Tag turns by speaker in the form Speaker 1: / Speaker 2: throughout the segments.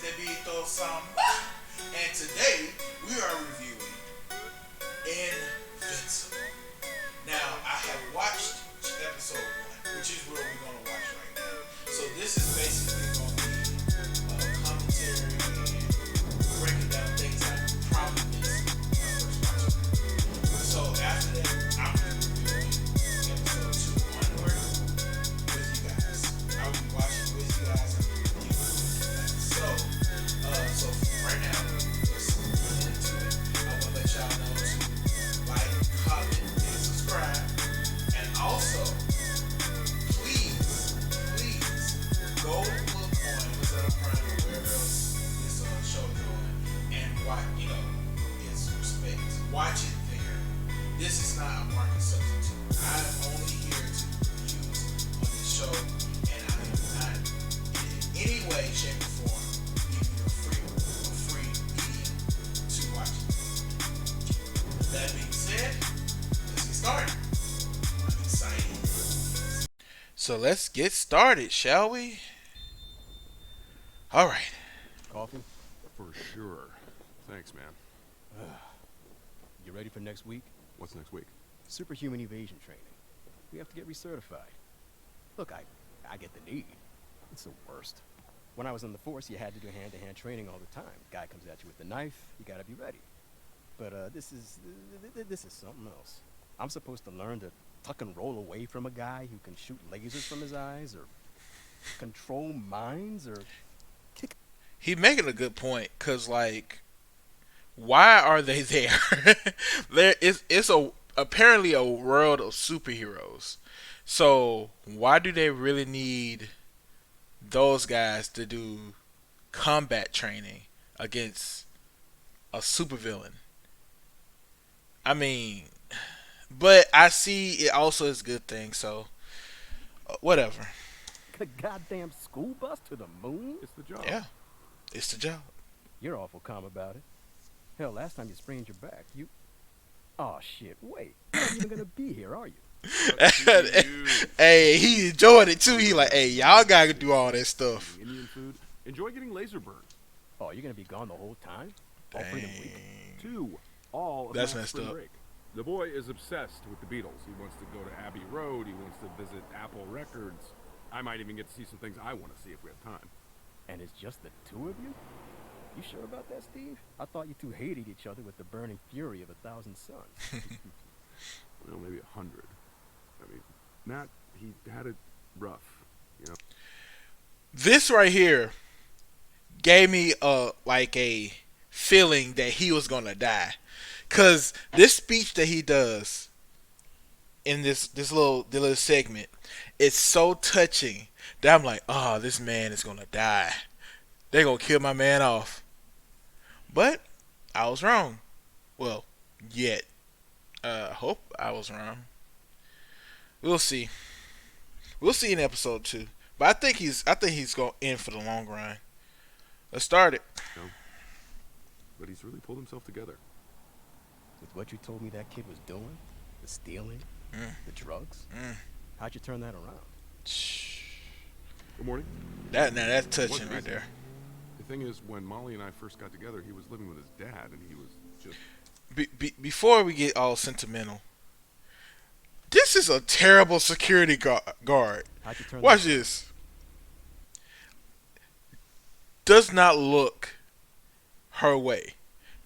Speaker 1: Debito Samba. And today we are reviewing Invincible. Now, I have watched episode 1, which is where we're going to watch right now. So this is basically going to be commentary and breaking down things I probably missed when I first watched it. So after that, I'm going to be reviewing episode 2 onward with you guys. I will be watching with you guys and reviewing with you guys. So right now, let's get into it. I want to let y'all know to like, comment, and subscribe. And also, please go look on Amazon Prime or wherever else this show is on and watch, its respect. Watch it there. This is not a market substitute. I am only here to use on this show, and I am not in any way, shape, or form giving you a free medium to watch it. That being said, let's get started. I'm excited. So let's get started, shall we? All right.
Speaker 2: Coffee?
Speaker 3: For sure. Thanks, man.
Speaker 2: You ready for next week?
Speaker 3: What's next week?
Speaker 2: Superhuman evasion training. We have to get recertified. Look, I get the need. It's the worst. When I was in the force, you had to do hand-to-hand training all the time. Guy comes at you with the knife, you gotta be ready. But this is something else. I'm supposed to learn to tuck and roll away from a guy who can shoot lasers from his eyes, or control minds, or kick.
Speaker 1: He making a good point, cause like, why are they there? It's apparently a world of superheroes. So why do they really need those guys to do combat training against a supervillain? I mean, but I see it also is a good thing. So whatever.
Speaker 2: A goddamn school bus to the moon?
Speaker 3: It's the job.
Speaker 1: Yeah, it's the job.
Speaker 2: You're awful calm about it. Hell, last time you sprained your back, you... Oh shit, wait. You're not even gonna be here, are you?
Speaker 1: Hey, he enjoyed it too. He like, hey, y'all gotta do all that stuff.
Speaker 3: Indian food. Enjoy getting laser burned.
Speaker 2: Oh, you're gonna be gone the whole time? All freedom week?
Speaker 1: Dang.
Speaker 3: 2. All of
Speaker 1: That's
Speaker 3: my
Speaker 1: messed
Speaker 3: spring
Speaker 1: up.
Speaker 3: break. The boy is obsessed with the Beatles. He wants to go to Abbey Road. He wants to visit Apple Records. I might even get to see some things I want to see if we have time.
Speaker 2: And it's just the two of you? You sure about that, Steve? I thought you two hated each other with the burning fury of 1,000 suns.
Speaker 3: Well, maybe 100. I mean, Matt, he had it rough, you know.
Speaker 1: This right here gave me a feeling that he was gonna die, cause this speech that he does in this little segment is so touching that I'm like, oh, this man is gonna die. They're gonna kill my man off. But I was wrong. Well, yet. Hope I was wrong. We'll see. We'll see in episode 2. But I think he's going in for the long run. Let's start it.
Speaker 3: No. But he's really pulled himself together.
Speaker 2: With what you told me that kid was doing, the stealing,
Speaker 1: Mm.
Speaker 2: the drugs,
Speaker 1: Mm.
Speaker 2: how'd you turn that around?
Speaker 1: Shh.
Speaker 3: Good morning.
Speaker 1: That's touching
Speaker 3: Wasn't
Speaker 1: right
Speaker 3: easy.
Speaker 1: there.
Speaker 3: The thing is, when Molly and I first got together, he was living with his dad, and he was just...
Speaker 1: Before we get all sentimental, this is a terrible security guard.
Speaker 2: How'd you turn
Speaker 1: Watch
Speaker 2: that
Speaker 1: this. Does not look her way.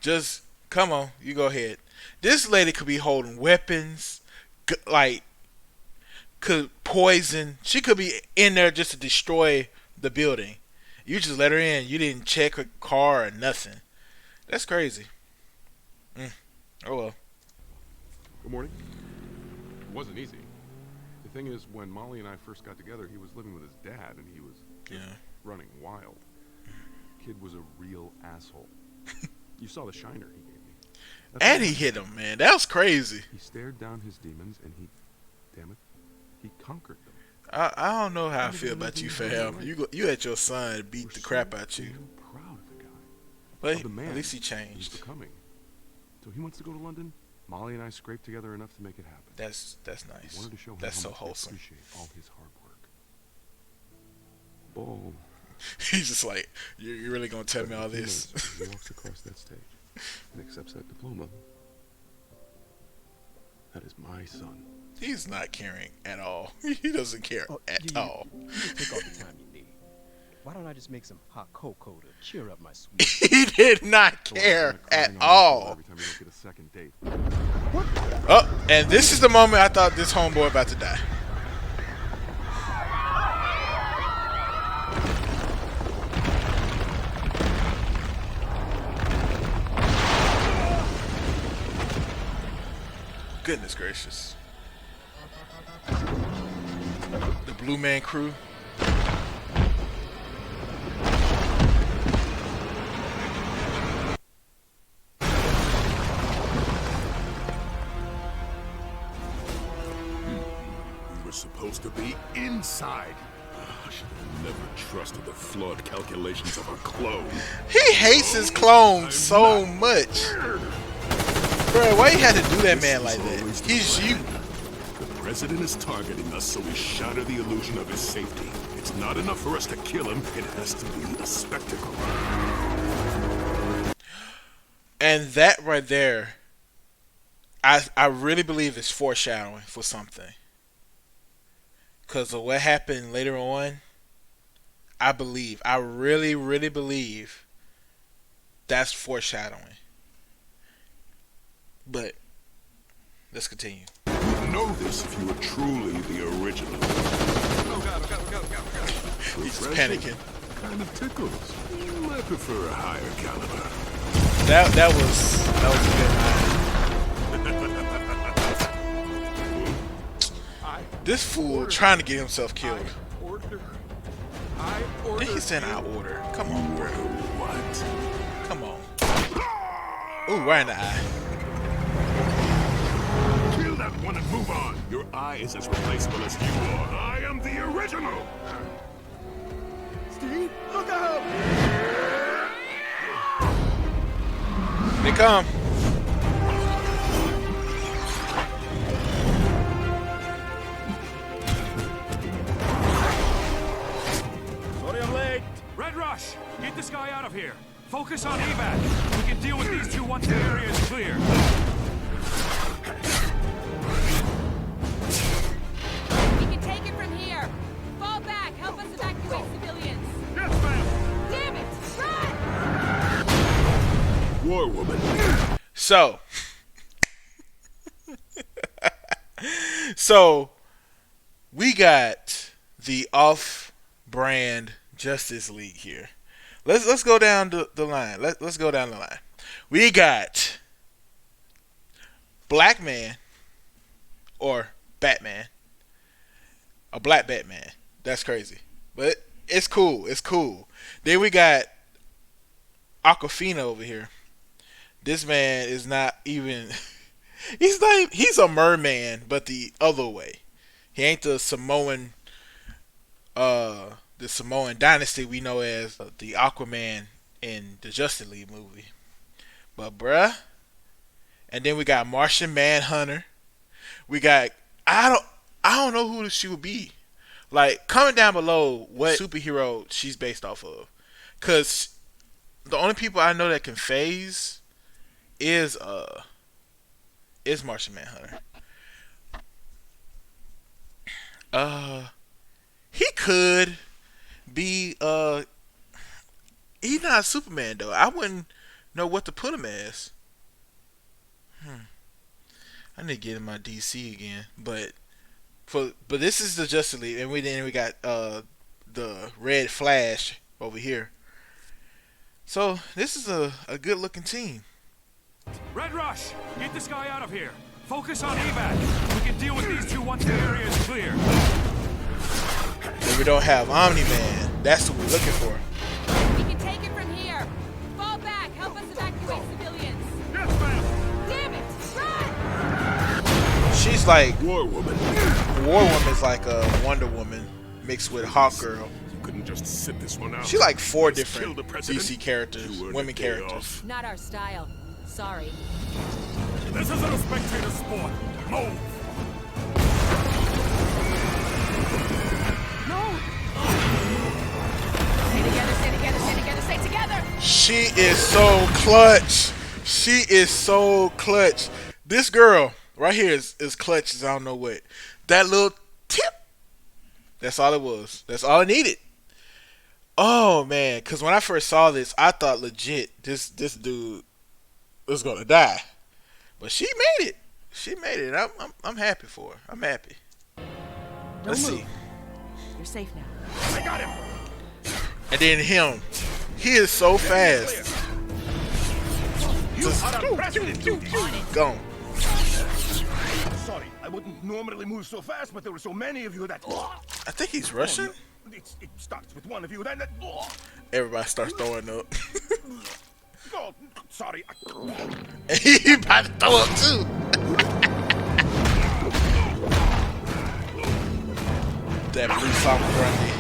Speaker 1: Just come on, you go ahead. This lady could be holding weapons, like could poison. She could be in there just to destroy the building. You just let her in. You didn't check her car or nothing. That's crazy. Oh well.
Speaker 3: Good morning. It wasn't easy. The thing is, when Molly and I first got together, he was living with his dad, and he was just
Speaker 1: Yeah.
Speaker 3: running wild. Kid was a real asshole. You saw the shiner he gave me. That's
Speaker 1: And
Speaker 3: all.
Speaker 1: he hit him, man. That was crazy.
Speaker 3: He stared down his demons, and damn it, he conquered them.
Speaker 1: I don't know how I feel about you, fam. You had your son beat the crap out you,
Speaker 3: So proud of the guy.
Speaker 1: but
Speaker 3: Of the man
Speaker 1: at least he
Speaker 3: he's
Speaker 1: changed.
Speaker 3: becoming. So he wants to go to London. Molly and I scraped together enough to make it happen.
Speaker 1: That's
Speaker 3: We
Speaker 1: nice.
Speaker 3: wanted to show him
Speaker 1: That's
Speaker 3: how
Speaker 1: so
Speaker 3: much we
Speaker 1: wholesome.
Speaker 3: appreciate all his hard work. Ball
Speaker 1: He's just like, you're really gonna tell me all this?
Speaker 3: He walks across that stage and accepts that diploma. That is my son.
Speaker 1: He's not caring at all. He doesn't care at all.
Speaker 2: You take all the time you need. Why don't I just make some hot cocoa to cheer up my sweet?
Speaker 1: He did not care at all.
Speaker 3: Every time you don't get a second date.
Speaker 1: Oh, and this is the moment I thought this homeboy about to die. Goodness gracious. The Blue Man Crew.
Speaker 4: We were supposed to be inside. I should have never trusted the flawed calculations of a clone.
Speaker 1: He hates his clone so much. Bro, why you had to do that man like that? He's you.
Speaker 4: The president is targeting us, so we shatter the illusion of his safety. It's not enough for us to kill him. It has to be a spectacle.
Speaker 1: And that right there, I really believe is foreshadowing for something. Because of what happened later on, I really, really believe that's foreshadowing. But let's continue.
Speaker 4: You'd know this if you were truly the original.
Speaker 1: He's just panicking.
Speaker 4: Kind of tickles. I prefer a higher caliber.
Speaker 1: That was a good line. This fool trying to get himself killed. Then he said, "I order." Come on, bro.
Speaker 4: What?
Speaker 1: Come on. Ooh, right in the eye.
Speaker 4: Kill that one and move on. Your eye is as replaceable as you are. I am the original.
Speaker 2: Steve, look out!
Speaker 1: They come.
Speaker 2: Sorry I'm late.
Speaker 5: Red Rush, get this guy out of here. Focus on evac. We can deal with these two once the area is clear.
Speaker 6: We can take it from here. Fall back. Help us evacuate civilians.
Speaker 5: Yes, ma'am.
Speaker 6: Damn it! Run!
Speaker 4: War woman.
Speaker 1: So, so we got the off-brand Justice League here. Let's go down the line. Let's go down the line. We got Black Man or Batman, a black Batman. That's crazy, but it's cool. It's cool. Then we got Aquafina over here. This man is not even. He's a merman, but the other way. He ain't the Samoan dynasty we know as the Aquaman in the Justice League movie. But bruh. And then we got Martian Manhunter. We got I don't know who she would be. Like, comment down below what superhero she's based off of. Cause the only people I know that can phase is Martian Manhunter. He could be he's not Superman though. I wouldn't know what to put him as. I need to get in my DC again, but this is the Justice League, and we got the Red Flash over here. So this is a good looking team.
Speaker 5: Red Rush, get this guy out of here. Focus on evac. We can deal with these two once the area is clear.
Speaker 1: But we don't have Omni-Man. That's what we're looking for.
Speaker 6: We can take it from here. Fall back. Help us evacuate civilians.
Speaker 5: Yes, ma'am.
Speaker 6: Damn it! Run!
Speaker 1: She's like
Speaker 4: War woman.
Speaker 1: War Woman's like a Wonder Woman mixed with Hawk Girl.
Speaker 4: You couldn't just sit this one out.
Speaker 1: She like 4
Speaker 4: Just kill
Speaker 1: different
Speaker 4: the president.
Speaker 1: DC characters,
Speaker 4: You earned
Speaker 1: women
Speaker 4: a day
Speaker 1: characters.
Speaker 4: off.
Speaker 6: Not our style. Sorry.
Speaker 5: This isn't a spectator sport. Move.
Speaker 6: Take together, stay together, stay together.
Speaker 1: She is so clutch. She is so clutch. This girl right here is clutch as I don't know what. That little tip. That's all it was. That's all I needed. Oh man, because when I first saw this, I thought legit this dude was gonna die, but she made it. She made it. I'm happy for her. I'm happy. Let's see.
Speaker 6: You're safe now.
Speaker 3: I got him.
Speaker 1: And then him. He is so fast. Just gone.
Speaker 7: Sorry, I wouldn't normally move so fast, but there were so many of you that.
Speaker 1: I think he's Russian.
Speaker 7: It starts with one of you, then.
Speaker 1: Everybody starts throwing up.
Speaker 7: Oh, sorry.
Speaker 1: And he about to throw up too. That blue summer Grundy.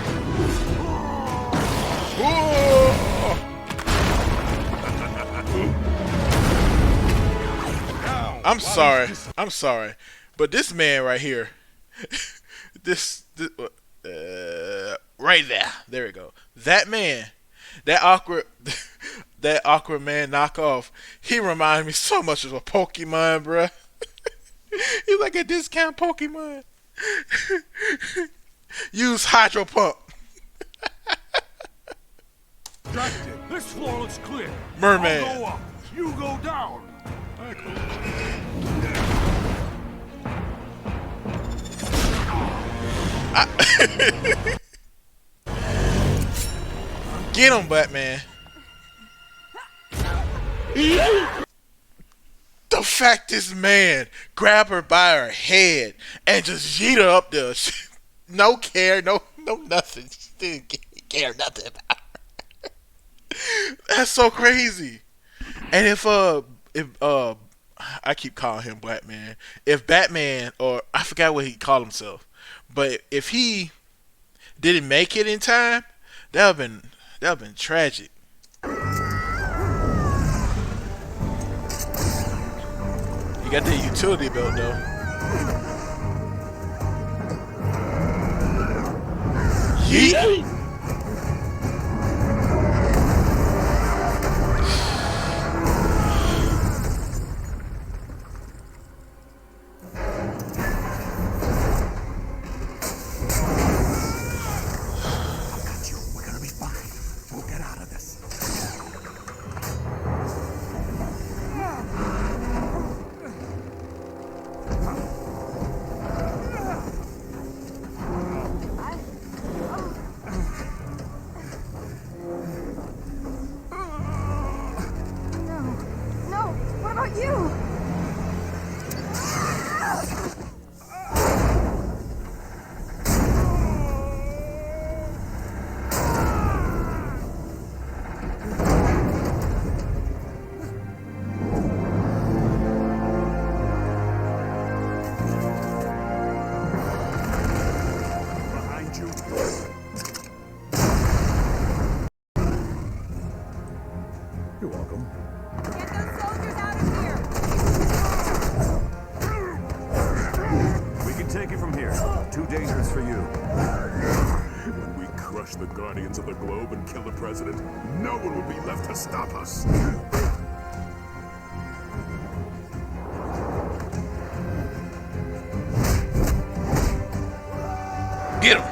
Speaker 1: I'm sorry. I'm sorry. But this man right here, this right there. There we go. That man, that awkward man knockoff. He reminds me so much of a Pokemon, bruh. He's like a discount Pokemon. Use Hydro Pump.
Speaker 5: This floor looks clear.
Speaker 1: Merman.
Speaker 5: I'll go up. You go down.
Speaker 1: Get him, Batman. The fact this man grabbed her by her head and just yeet her up there. No care, no nothing. She didn't care nothing about her. That's so crazy. And if I keep calling him Batman. If Batman, or I forgot what he called himself, but if he didn't make it in time, that would have been tragic. You got the utility belt though. Yeet.
Speaker 7: We're gonna be fine. We'll get out of this.
Speaker 6: No, what about you?
Speaker 7: Behind you. You're welcome.
Speaker 6: Get those soldiers out of here.
Speaker 5: We can take it from here. Too dangerous for you.
Speaker 4: When we crush the Guardians of the Globe and kill the President, no one will be left to stop us.
Speaker 1: Get him.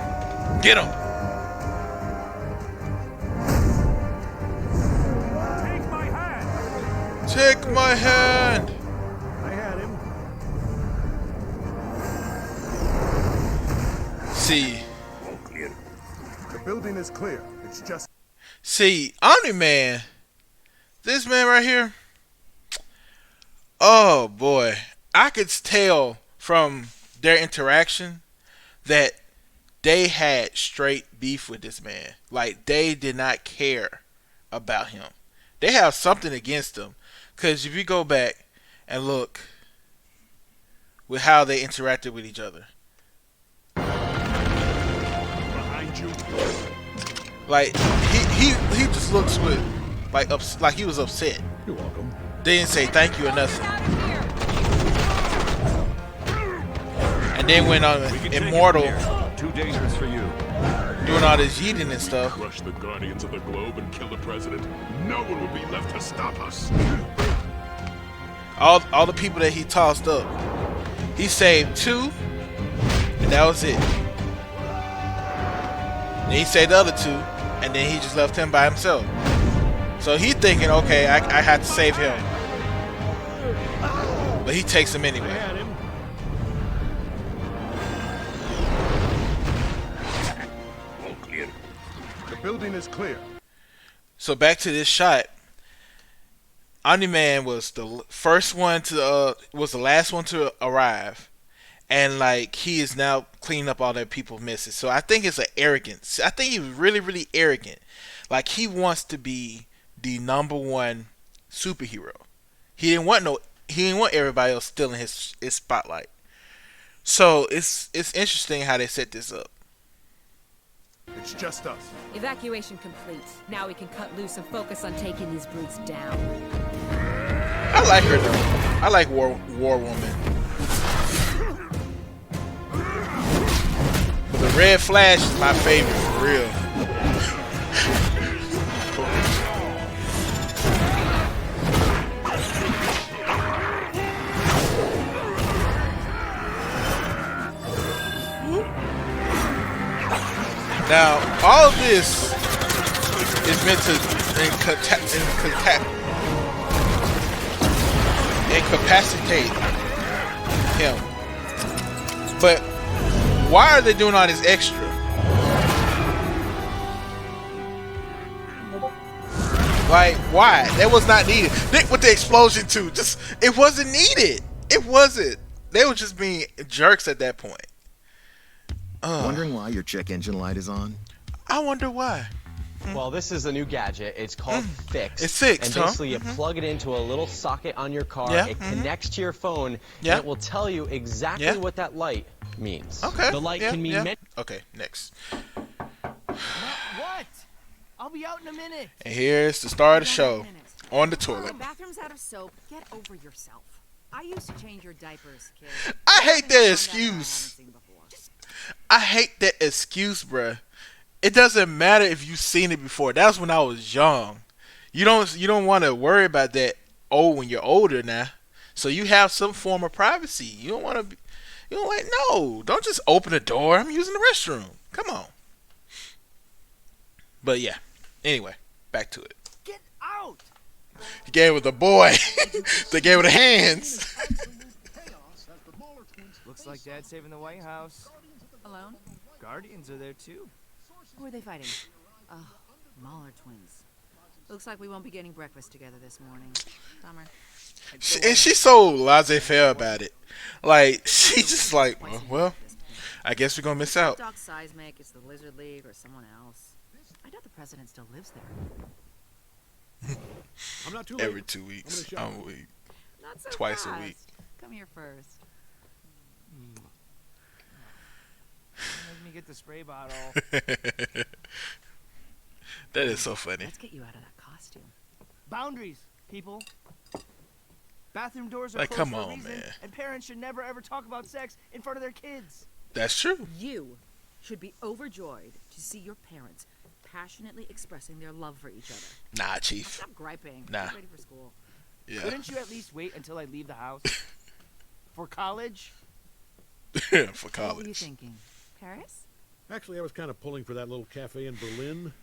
Speaker 1: Get him.
Speaker 5: Take my hand.
Speaker 1: Take my hand.
Speaker 7: I had him.
Speaker 1: See.
Speaker 7: All clear. The building is clear. It's just.
Speaker 1: See, Omni-Man, this man right here, oh boy, I could tell from their interaction that they had straight beef with this man. Like, they did not care about him. They have something against him. Because if you go back and look with how they interacted with each other.
Speaker 7: Behind you.
Speaker 1: Like, he just looks with, like he was upset.
Speaker 7: You're welcome.
Speaker 1: They didn't say thank you or nothing.
Speaker 6: Out of here.
Speaker 1: And then went on
Speaker 5: We can take it from
Speaker 1: Immortal.
Speaker 5: here. Too dangerous for you.
Speaker 1: doing all this yeeting and stuff.
Speaker 4: Crush the Guardians of the Globe and kill the president. No one will be left to stop us.
Speaker 1: All the people that he tossed up, he saved 2, and that was it. Then he saved the other 2, and then he just left him by himself. So he thinking, okay, I had to save him, but he takes him anyway.
Speaker 4: All clear. The building is clear.
Speaker 1: So back to this shot. Omni-Man was the first one to was the last one to arrive, and like he is now cleaning up all that people misses. So I think it's an arrogance. I think he's really, really arrogant. Like he wants to be the #1 superhero. He didn't want everybody else stealing his spotlight. So it's interesting how they set this up.
Speaker 4: It's just us.
Speaker 6: Evacuation complete. Now we can cut loose and focus on taking these brutes down.
Speaker 1: I like her though. I like War Woman. The Red Flash is my favorite for real. Now, all of this is meant to incapacitate him. But why are they doing all this extra? Like, why? That was not needed. Nick with the explosion too. Just, it wasn't needed. It wasn't. They were just being jerks at that point.
Speaker 8: Wondering why your check engine light is on?
Speaker 1: I wonder why.
Speaker 9: Well, this is a new gadget. It's called Fix.
Speaker 1: It's fixed,
Speaker 9: and basically you plug it into a little socket on your car.
Speaker 1: Yeah,
Speaker 9: It connects to your phone.
Speaker 1: Yeah.
Speaker 9: And it will tell you exactly what that light means.
Speaker 1: Okay.
Speaker 9: The light can mean
Speaker 1: Okay, next.
Speaker 10: What? I'll be out in a minute.
Speaker 1: And here's the start of the show. On the toilet.
Speaker 6: The bathroom's out of soap. Get over yourself. I used to change your diapers, kid.
Speaker 1: I hate that excuse. I hate that excuse, bruh. It doesn't matter if you've seen it before. That was when I was young. You don't want to worry about that when you're older now. So you have some form of privacy. You don't want to be, don't just open the door. I'm using the restroom. Come on. But yeah. Anyway, back to it.
Speaker 10: Get out.
Speaker 1: He gave it the boy. They gave it the hands.
Speaker 10: Looks like Dad's saving the White House.
Speaker 6: Alone?
Speaker 10: Guardians are there too.
Speaker 6: Who are they fighting? Oh, Mauler twins. Looks like we won't be getting breakfast together this morning. Bummer.
Speaker 1: And she's so laissez-faire about it. Like, she's just like, well, I guess we're going to miss out.
Speaker 6: Doc Seismic, it's the Lizard League, or someone else. I doubt the president still lives there.
Speaker 3: I'm not too late.
Speaker 1: Every 2 weeks. I'm a week.
Speaker 6: Not so
Speaker 1: Twice
Speaker 6: fast.
Speaker 1: a week.
Speaker 6: Come here first.
Speaker 10: Make me get the spray bottle.
Speaker 1: That is so funny.
Speaker 6: Let's get you out of that costume.
Speaker 10: Boundaries, people. Bathroom doors are
Speaker 1: Like,
Speaker 10: closed
Speaker 1: come
Speaker 10: for a
Speaker 1: on,
Speaker 10: reason,
Speaker 1: man.
Speaker 10: and parents should never ever talk about sex in front of their kids.
Speaker 1: That's true.
Speaker 6: You should be overjoyed to see your parents passionately expressing their love for each other.
Speaker 1: Nah, Chief.
Speaker 6: Stop griping.
Speaker 1: Nah.
Speaker 6: Get ready for school.
Speaker 1: Yeah.
Speaker 10: Couldn't you at least wait until I leave the house? For college?
Speaker 1: For
Speaker 6: What were you
Speaker 1: college.
Speaker 6: thinking? Paris?
Speaker 3: Actually, I was kind of pulling for that little cafe in Berlin.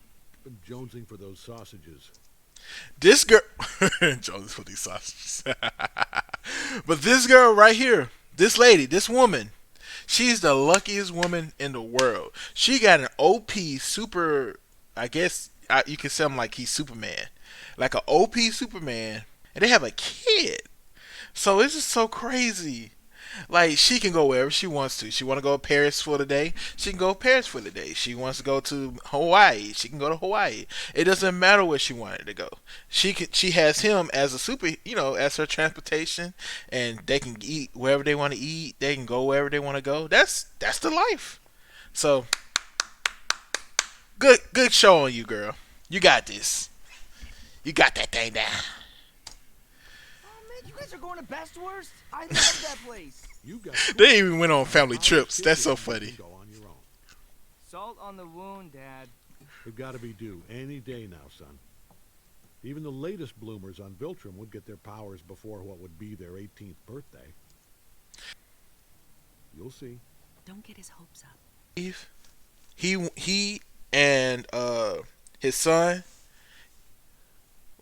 Speaker 3: Been jonesing for those sausages.
Speaker 1: This girl. Jones for these sausages. But this girl right here, this lady, this woman, she's the luckiest woman in the world. She got an OP super, I guess you could say him like he's Superman. Like an OP Superman. And they have a kid. So it's just so crazy. Like, she can go wherever she wants to. She want to go to Paris for the day, she can go to Paris for the day. She wants to go to Hawaii, she can go to Hawaii. It doesn't matter where she wanted to go. She has him as a as her transportation, and they can eat wherever they want to eat. They can go wherever they want to go. That's the life. So, good show on you, girl. You got this. You got that thing down.
Speaker 10: You guys are going to Best Worst? I love that place.
Speaker 3: You got
Speaker 1: They even went on family trips. That's so funny.
Speaker 3: Go on your own.
Speaker 10: Salt on the wound, Dad.
Speaker 11: They've got to be due any day now, son. Even the latest bloomers on Viltrum would get their powers before what would be their 18th birthday. You'll see.
Speaker 6: Don't get his hopes up.
Speaker 1: He and his son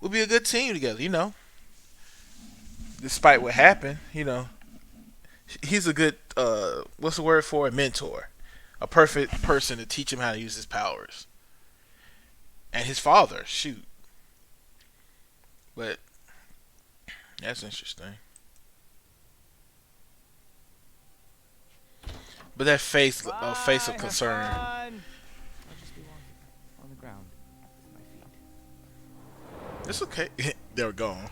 Speaker 1: will be a good team together, you know. Despite what happened, you know. He's a good what's the word for it? Mentor. A perfect person to teach him how to use his powers. And his father, shoot. But that's interesting. But that face of concern.
Speaker 10: I'll just be on the ground with my feet.
Speaker 1: It's okay. They're gone.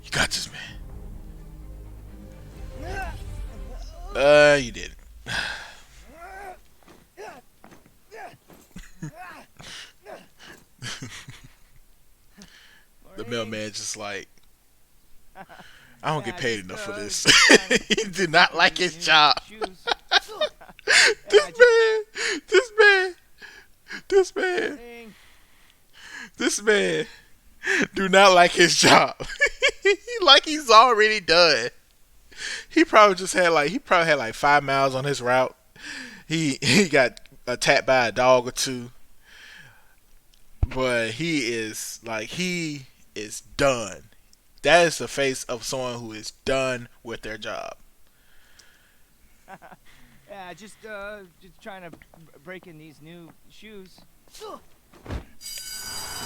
Speaker 1: You got this, man. You didn't. The mailman just like, I don't get paid enough for this. He did not like his job. This man do not like his job. Like he's already done. He probably had like 5 miles on his route. He got attacked by a dog or two. But he is done. That is the face of someone who is done with their job.
Speaker 10: Yeah, just trying to break in these new shoes.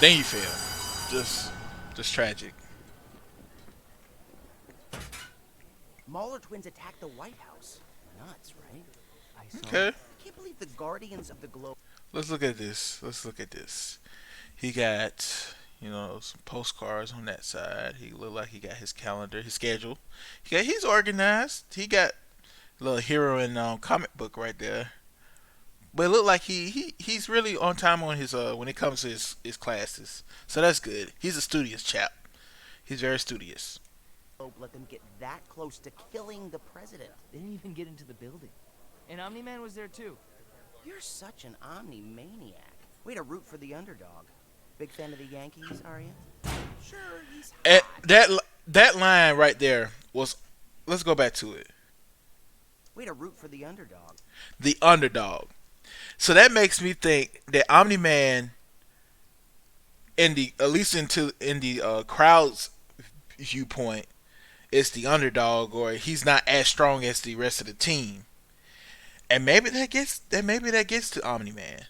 Speaker 1: Then you fail. Just tragic.
Speaker 12: Mauler twins attacked the White House. Nuts, right?
Speaker 1: Okay.
Speaker 12: I can't believe the Guardians of the Globe.
Speaker 1: Let's look at this. He got, some postcards on that side. He looked like he got his calendar, his schedule. He's organized. He got a little hero in comic book right there. But it looked like he's really on time on his when it comes to his classes. So that's good. He's a studious chap. He's very studious.
Speaker 12: Let them get that close to killing the president.
Speaker 10: They didn't even get into the building. And Omni-Man was there too.
Speaker 12: You're such an Omni-maniac. Way to root for the underdog. Big fan of the Yankees, are you? Sure, he's hot.
Speaker 1: That line right there was. Let's go back to it.
Speaker 12: Way to root for the underdog.
Speaker 1: The underdog. So that makes me think that Omni-Man, at least in the crowd's viewpoint, is the underdog, or he's not as strong as the rest of the team. And maybe that gets to Omni-Man.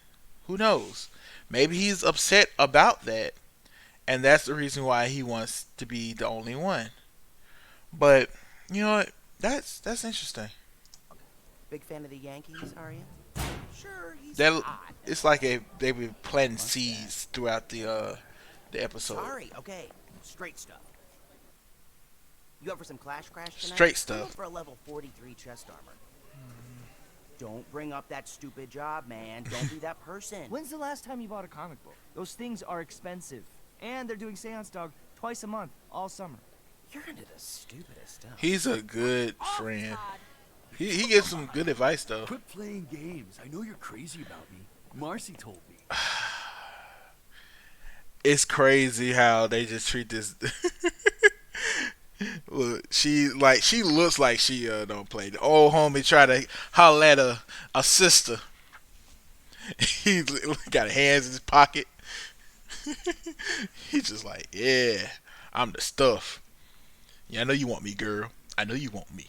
Speaker 1: Who knows? Maybe he's upset about that, and that's the reason why he wants to be the only one. But you know what? That's interesting.
Speaker 12: Big fan of the Yankees, are you? Sure, he's hot.
Speaker 1: It's like they were planting seeds throughout the episode.
Speaker 12: Sorry, okay. Straight stuff. You up for some Clash Crash tonight?
Speaker 1: Straight stuff.
Speaker 12: I'm for a level 43 chest armor. Don't bring up that stupid job, man. Don't be that person.
Speaker 10: When's the last time you bought a comic book? Those things are expensive. And they're doing Seance Dog twice a month, all summer.
Speaker 12: You're into the stupidest stuff.
Speaker 1: He's a good friend. He gives some good advice, though.
Speaker 7: Quit playing games. I know you're crazy about me. Marcy told me.
Speaker 1: It's crazy how they just treat this. Look, she looks like she don't play. The old homie try to holler at a sister. He got hands in his pocket. He's just like, yeah, I'm the stuff. Yeah, I know you want me, girl. I know you want me.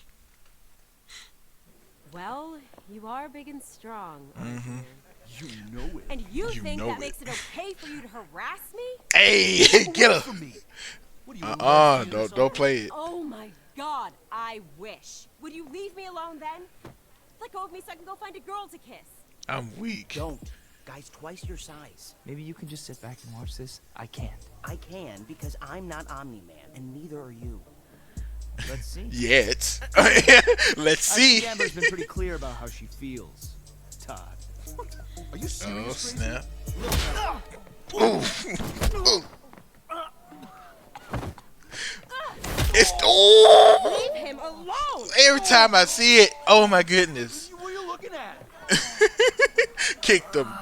Speaker 13: Well, you are big and strong.
Speaker 1: Mm-hmm.
Speaker 7: You know it.
Speaker 13: And you think that makes it okay for you to harass me?
Speaker 1: Hey, get her. Don't play it.
Speaker 13: Oh my God, I wish. Would you leave me alone then? Let go of me so I can go find a girl to kiss.
Speaker 1: I'm weak.
Speaker 12: Don't. Guy's twice your size.
Speaker 10: Maybe you can just sit back and watch this. I can't.
Speaker 12: I can because I'm not Omni-Man, and neither are you.
Speaker 10: Let's see.
Speaker 1: Yet. Let's see.
Speaker 10: Amber's been pretty clear about how she feels. Todd.
Speaker 7: Are you serious?
Speaker 1: Oh, snap. It's
Speaker 13: Leave him alone.
Speaker 1: Every time I see it, oh my goodness.
Speaker 10: What are you looking at?
Speaker 1: Kicked them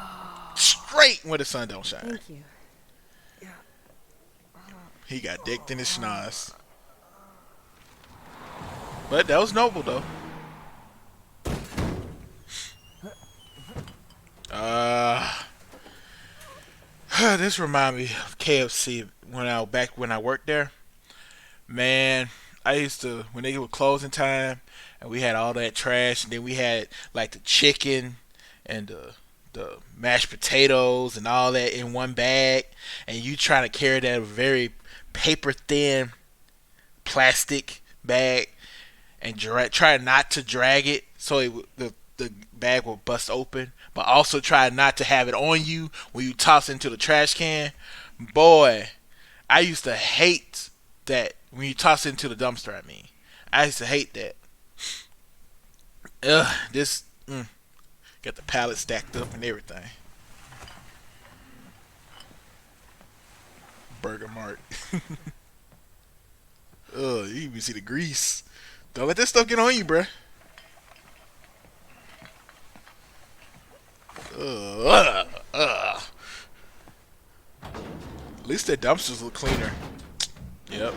Speaker 1: straight where the sun don't shine.
Speaker 13: Thank you.
Speaker 1: He got dicked in his schnoz. But that was noble though. This remind me of KFC when I worked there. Man, I used to when they were closing time and we had all that trash and then we had like the chicken and the mashed potatoes and all that in one bag and you trying to carry that very paper thin plastic bag and try not to drag it so the bag will bust open, but also try not to have it on you when you toss into the trash can. Boy, I used to hate that when you toss it into the dumpster. I used to hate that. Got the pallet stacked up and everything. Burger Mart. You even see the grease. Don't let that stuff get on you, bruh. At least the dumpsters look cleaner. Yep.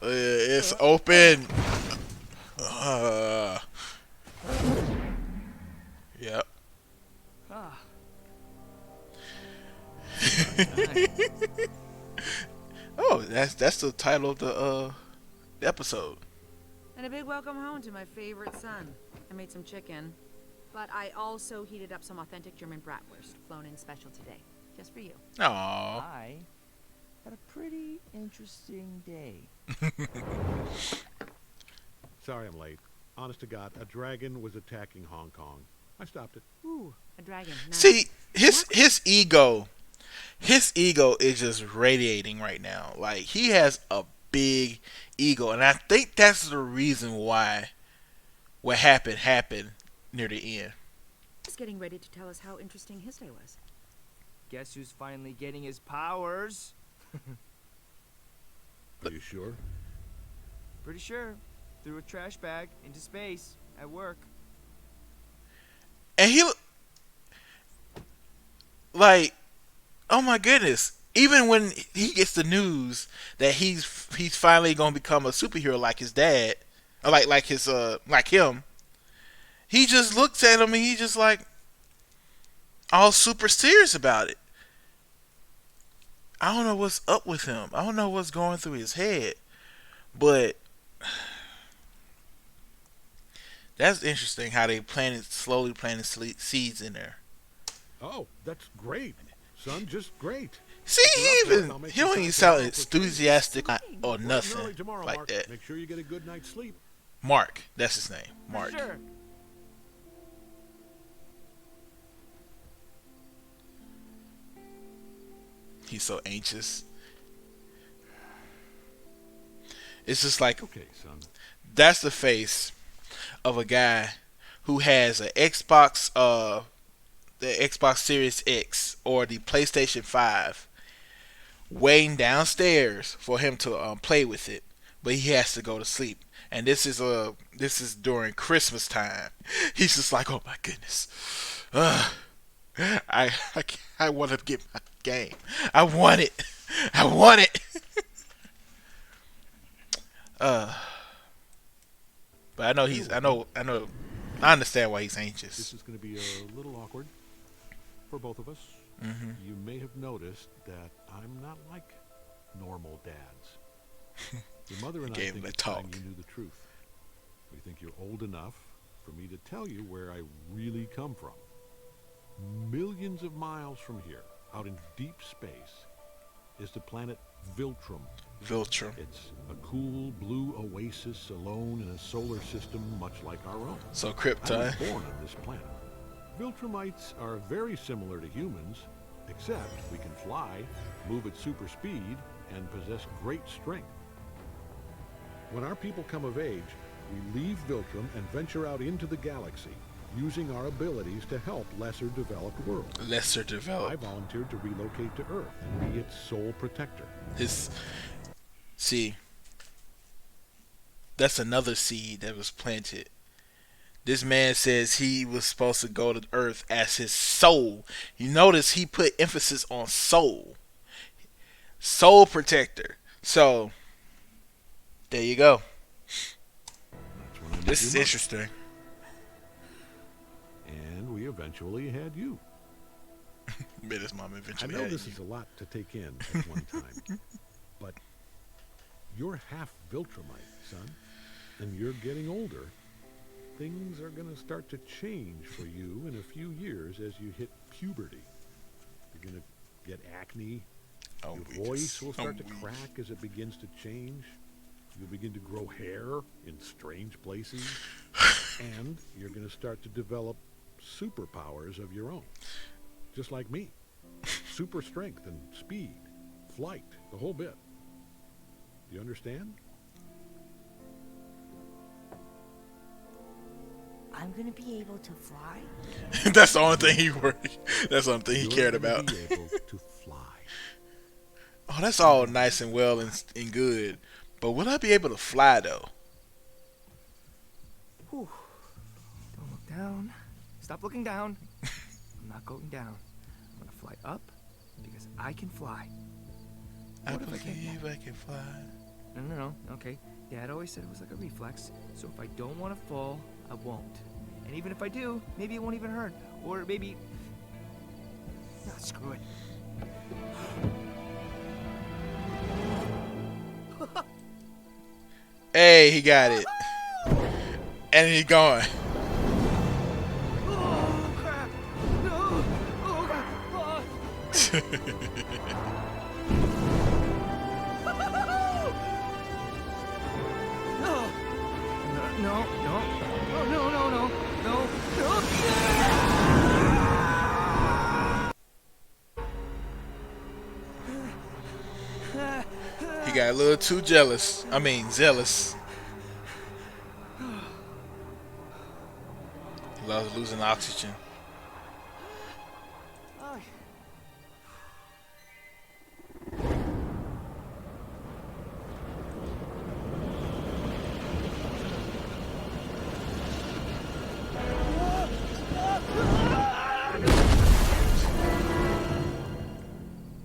Speaker 1: It's open. Yep. Oh, that's the title of the episode.
Speaker 6: And a big welcome home to my favorite son. I made some chicken, but I also heated up some authentic German bratwurst, flown in special today, just for you.
Speaker 1: Aww.
Speaker 10: I had a pretty interesting day.
Speaker 11: Sorry I'm late. Honest to God, a dragon was attacking Hong Kong. I stopped it.
Speaker 6: Ooh, a dragon. Nice.
Speaker 1: See, his ego is just radiating right now. Like, he has a big ego, and I think that's the reason why what happened near the end.
Speaker 6: He's getting ready to tell us how interesting his day was.
Speaker 10: Guess who's finally getting his powers?
Speaker 11: Are you sure?
Speaker 10: Pretty sure. Threw a trash bag into space at work.
Speaker 1: And he, like, oh my goodness. Even when he gets the news that he's finally gonna become a superhero like his dad, or like him, he just looks at him and he just like all super serious about it. I don't know what's up with him. I don't know what's going through his head, but that's interesting how they slowly planted seeds in there.
Speaker 11: Oh, that's great, son. Just great.
Speaker 1: See, he don't even sound enthusiastic or nothing
Speaker 11: tomorrow,
Speaker 1: like
Speaker 11: Mark.
Speaker 1: that.
Speaker 11: Make sure you get a good night's sleep.
Speaker 1: Mark, that's his name. Mark.
Speaker 10: Sure.
Speaker 1: He's so anxious. It's just like,
Speaker 11: okay, son.
Speaker 1: That's the face of a guy who has an Xbox, the Xbox Series X or the PlayStation 5 waiting downstairs for him to play with it, but he has to go to sleep. And this is during Christmas time. He's just like, oh my goodness, I want to get my game. I want it. But I understand why he's anxious.
Speaker 11: This is going to be a little awkward for both of us.
Speaker 1: Mm-hmm.
Speaker 11: You may have noticed that I'm not like normal dads. Your mother and I think it's time you knew the truth. We think you're old enough for me to tell you where I really come from. Millions of miles from here, out in deep space, is the planet Viltrum. It's a cool blue oasis alone in a solar system much like our own.
Speaker 1: So Krypton.
Speaker 11: I was born on this planet. Viltrumites are very similar to humans, except we can fly, move at super speed, and possess great strength. When our people come of age, we leave Viltrum and venture out into the galaxy, using our abilities to help lesser developed worlds. I volunteered to relocate to Earth and be its sole protector.
Speaker 1: See, That's another seed that was planted. This man says he was supposed to go to Earth as his soul. You notice he put emphasis on soul. Soul protector. So, there you go. This is interesting.
Speaker 11: And we eventually had you.
Speaker 1: Made his mom eventually.
Speaker 11: I know this is a lot to take in at one time, but you're half Viltrumite, son, and you're getting older. Things are going to start to change for you in a few years as you hit puberty. You're going to get acne. Your voice will start to crack as it begins to change. You'll begin to grow hair in strange places. And you're going to start to develop superpowers of your own. Just like me. Super strength and speed, flight, the whole bit. Do you understand?
Speaker 10: I'm gonna be able to fly?
Speaker 1: That's the only thing he worried. That's the only thing he cared about.
Speaker 11: Be able to fly.
Speaker 1: Oh, that's all nice and well and good. But will I be able to fly, though?
Speaker 10: Whew. Don't look down. Stop looking down. I'm not going down. I'm gonna fly up because I can fly.
Speaker 1: I believe I can fly.
Speaker 10: No. Okay. Dad always said it was like a reflex. So if I don't want to fall, I won't. And even if I do, maybe it won't even hurt. Or maybe... No, screw it.
Speaker 1: Hey, he got it. And he's gone.
Speaker 10: Oh, crap. No. Oh, God.
Speaker 1: He got a little too jealous. I mean, zealous. He loves losing oxygen.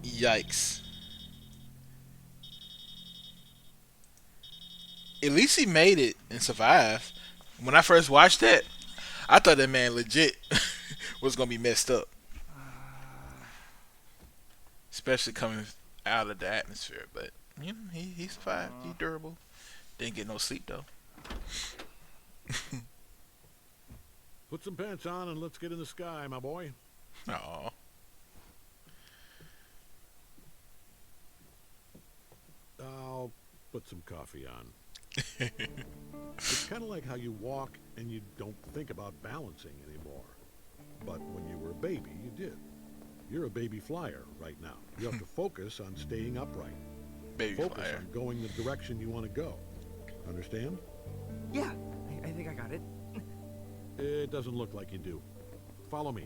Speaker 1: Yikes. At least he made it and survived. When I first watched that, I thought that man legit was going to be messed up. Especially coming out of the atmosphere. But, you know, he survived. He durable. Didn't get no sleep, though.
Speaker 11: Put some pants on and let's get in the sky, my boy.
Speaker 1: Aw.
Speaker 11: I'll put some coffee on. It's kind of like how you walk and you don't think about balancing anymore. But when you were a baby, you did. You're a baby flyer right now. You have to focus on staying upright.
Speaker 1: Baby
Speaker 11: focus
Speaker 1: flyer.
Speaker 11: on going the direction you want to go. Understand?
Speaker 10: Yeah, I think I got it.
Speaker 11: It doesn't look like you do. Follow me.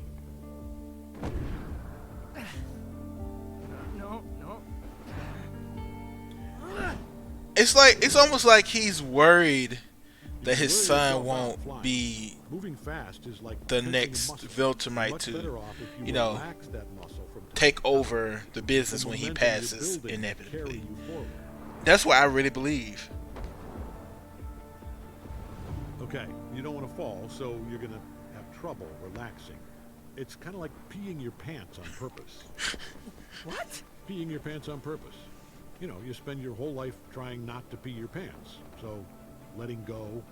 Speaker 10: No.
Speaker 1: It's almost like he's worried that his son won't be
Speaker 11: moving fast is like
Speaker 1: the next Viltrumite to, you know, take over the business when he passes inevitably. That's what I really believe.
Speaker 11: Okay, you don't want to fall, so you're gonna have trouble relaxing. It's kind of like peeing your pants on purpose.
Speaker 10: What?
Speaker 11: Peeing your pants on purpose. You know, you spend your whole life trying not to pee your pants. So, letting go,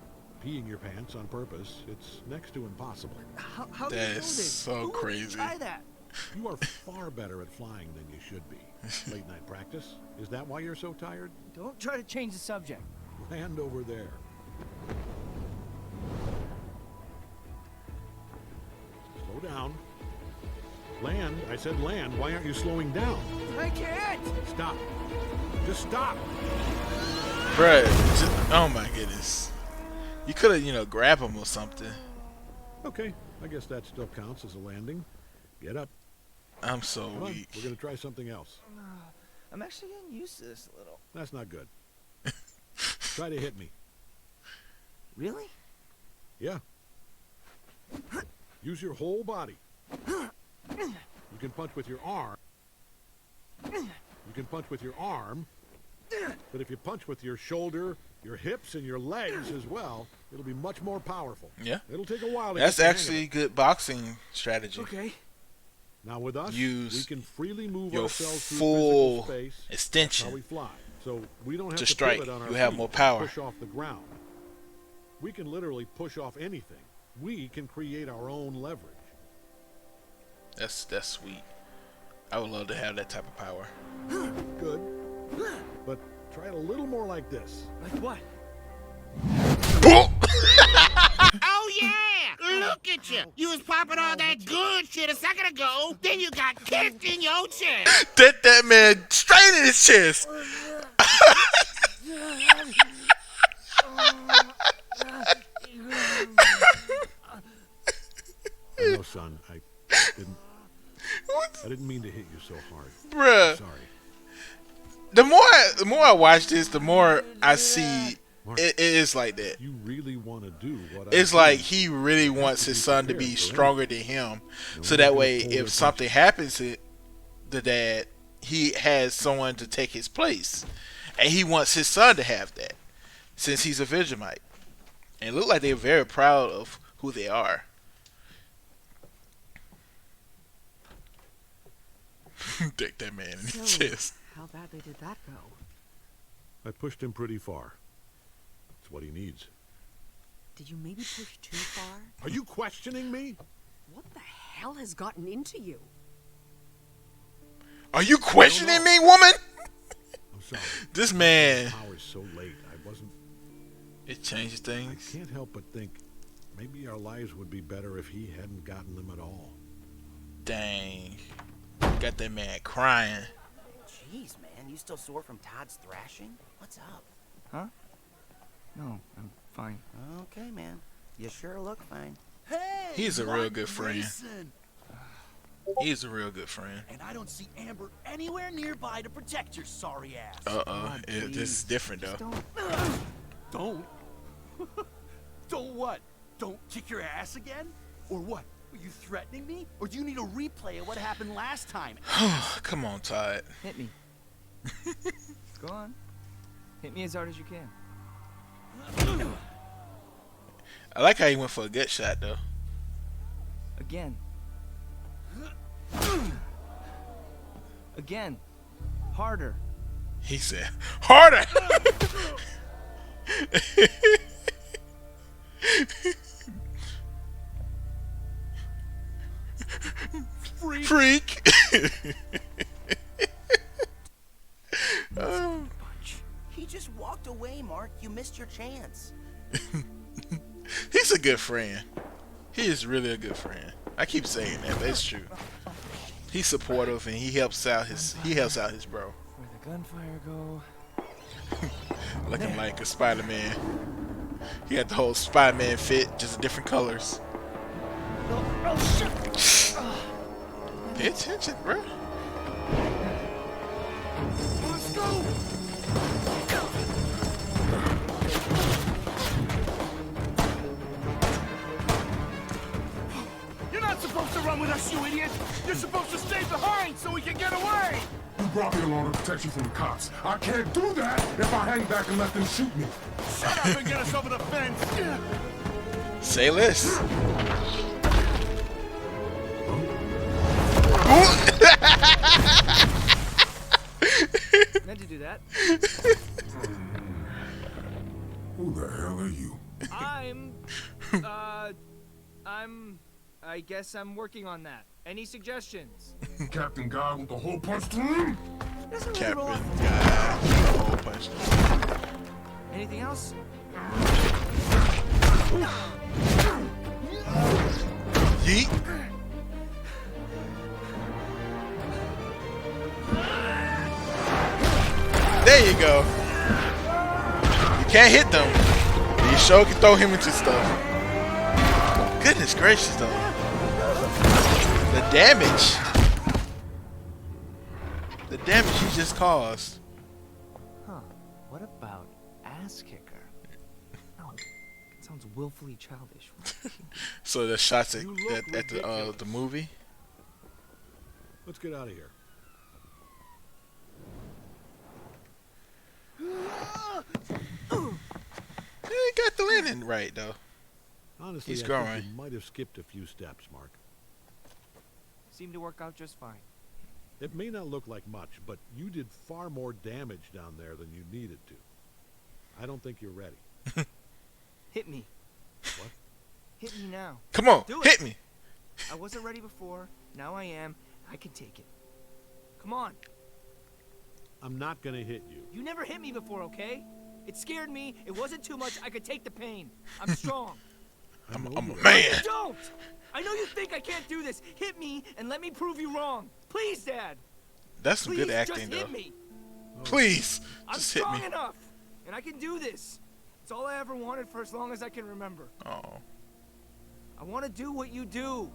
Speaker 11: peeing your pants on purpose, it's next to impossible.
Speaker 10: How do you know this?
Speaker 1: So
Speaker 10: Who would
Speaker 1: crazy.
Speaker 10: try that?
Speaker 11: You are far better at flying than you should be. Late night practice? Is that why you're so tired?
Speaker 10: Don't try to change the subject.
Speaker 11: Land over there. Slow down. Land. I said land. Why aren't you slowing down?
Speaker 10: I can't!
Speaker 11: Stop. Just stop.
Speaker 1: Bruh, oh my goodness. You could have, you know, grabbed him or something.
Speaker 11: Okay, I guess that still counts as a landing. Get up.
Speaker 1: I'm so
Speaker 11: Come on,
Speaker 1: weak.
Speaker 11: we're going to try something else.
Speaker 10: I'm actually getting used to this a little.
Speaker 11: That's not good. Try to hit me.
Speaker 2: Really?
Speaker 11: Yeah. Use your whole body. You can punch with your arm. You can punch with your arm. But if you punch with your shoulder, your hips, and your legs as well, it'll be much more powerful.
Speaker 1: Yeah.
Speaker 11: It'll take a while to
Speaker 1: That's
Speaker 11: get the hang of
Speaker 1: actually
Speaker 11: it.
Speaker 1: good boxing strategy.
Speaker 2: Okay.
Speaker 11: Now with us,
Speaker 1: Use
Speaker 11: we can freely move
Speaker 1: your
Speaker 11: ourselves through
Speaker 1: full
Speaker 11: physical space.
Speaker 1: extension
Speaker 11: That's how we fly. So we don't have
Speaker 1: to
Speaker 11: to
Speaker 1: strike.
Speaker 11: pivot on our
Speaker 1: You have
Speaker 11: feet
Speaker 1: more
Speaker 11: and
Speaker 1: power.
Speaker 11: push off the ground. We can literally push off anything. We can create our own leverage.
Speaker 1: That's sweet. I would love to have that type of power.
Speaker 11: Good. But try it a little more like this.
Speaker 2: Like what?
Speaker 14: Oh yeah! Look at you! You was popping all that good shit a second ago, then you got kicked in your chest!
Speaker 1: That man straight in his chest!
Speaker 11: I know, son. I didn't mean to hit you so hard.
Speaker 1: Bruh.
Speaker 11: I'm sorry.
Speaker 1: The more I watch this, the more I see it is like that.
Speaker 11: You really want to do what
Speaker 1: It's like he really wants his son to be stronger than him, so that way if something happens to the dad, he has someone to take his place, and he wants his son to have that since he's a Vegemite. And it looked like they're very proud of who they are. Take that man in the chest.
Speaker 6: How badly did that go?
Speaker 11: I pushed him pretty far. It's what he needs.
Speaker 6: Did you maybe push too far?
Speaker 11: Are you questioning me?
Speaker 6: What the hell has gotten into you?
Speaker 1: Are you questioning me, woman?
Speaker 11: I'm sorry.
Speaker 1: This man.
Speaker 11: Hours so late. I wasn't.
Speaker 1: It changes things.
Speaker 11: I can't help but think maybe our lives would be better if he hadn't gotten them at all.
Speaker 1: Dang. Got that man crying.
Speaker 12: Jeez, man, you still sore from Todd's thrashing? What's up?
Speaker 10: Huh? No, I'm fine.
Speaker 12: Okay, man. You sure look fine.
Speaker 14: Hey!
Speaker 1: He's a real good friend.
Speaker 14: Grayson.
Speaker 1: He's a real good friend.
Speaker 14: And I don't see Amber anywhere nearby to protect your sorry ass.
Speaker 1: This is different though.
Speaker 14: Don't? Don't what? Don't kick your ass again? Or what? Are you threatening me? Or do you need a replay of what happened last time?
Speaker 1: Come on, Todd.
Speaker 10: Hit me. Go on. Hit me as hard as you can.
Speaker 1: I like how he went for a good shot though.
Speaker 10: Again. Again. Harder.
Speaker 1: He said, harder! Freak! Oh.
Speaker 12: He just walked away, Mark. You missed your chance.
Speaker 1: He's a good friend. He is really a good friend. I keep saying that, but it's true. He's supportive and he helps out his bro.
Speaker 10: Where the gunfire go?
Speaker 1: Looking like a Spider-Man. He had the whole Spider-Man fit, just different colors.
Speaker 14: Oh, shit!
Speaker 1: Pay attention, bro.
Speaker 14: Let's go! You're not supposed to run with us, you idiot! You're supposed to stay behind so we can get away!
Speaker 4: You brought me along to protect you from the cops. I can't do that if I hang back and let them shoot me.
Speaker 14: Shut up and get us over the fence!
Speaker 1: Say less.
Speaker 10: Meant to do that.
Speaker 4: Who the hell are you?
Speaker 10: I guess I'm working on that. Any suggestions?
Speaker 4: Captain Guy with the hole punch team?
Speaker 1: Captain Guy with the hole punch team.
Speaker 10: Anything else?
Speaker 1: Yeet. There you go. You can't hit them. You sure can throw him into stuff. Goodness gracious, though. The damage. The damage he just caused.
Speaker 10: Huh. What about ass kicker? No. It's willfully childish.
Speaker 1: So the shots at the movie.
Speaker 11: Let's get out of here.
Speaker 1: He got the landing right though.
Speaker 11: Honestly,
Speaker 1: he's
Speaker 11: I
Speaker 1: growing.
Speaker 11: think you might have skipped a few steps, Mark.
Speaker 10: Seemed to work out just fine.
Speaker 11: It may not look like much, but you did far more damage down there than you needed to. I don't think you're ready.
Speaker 10: Hit me.
Speaker 11: What?
Speaker 10: Hit me now.
Speaker 1: Come on,
Speaker 10: do
Speaker 1: hit
Speaker 10: it.
Speaker 1: me.
Speaker 10: I wasn't ready before. Now I am. I can take it. Come on.
Speaker 11: I'm not gonna hit you.
Speaker 10: You never hit me before, okay? It scared me. It wasn't too much. I could take the pain. I'm strong.
Speaker 1: I'm a
Speaker 10: No,
Speaker 1: man.
Speaker 10: you don't. I know you think I can't do this. Hit me and let me prove you wrong. Please, Dad.
Speaker 1: That's some
Speaker 10: Please,
Speaker 1: good acting
Speaker 10: just
Speaker 1: though.
Speaker 10: hit me.
Speaker 1: Please,
Speaker 10: I'm
Speaker 1: just hit
Speaker 10: strong
Speaker 1: me.
Speaker 10: enough, and I can do this. It's all I ever wanted for as long as I can remember.
Speaker 1: Oh.
Speaker 10: I want to do what you do.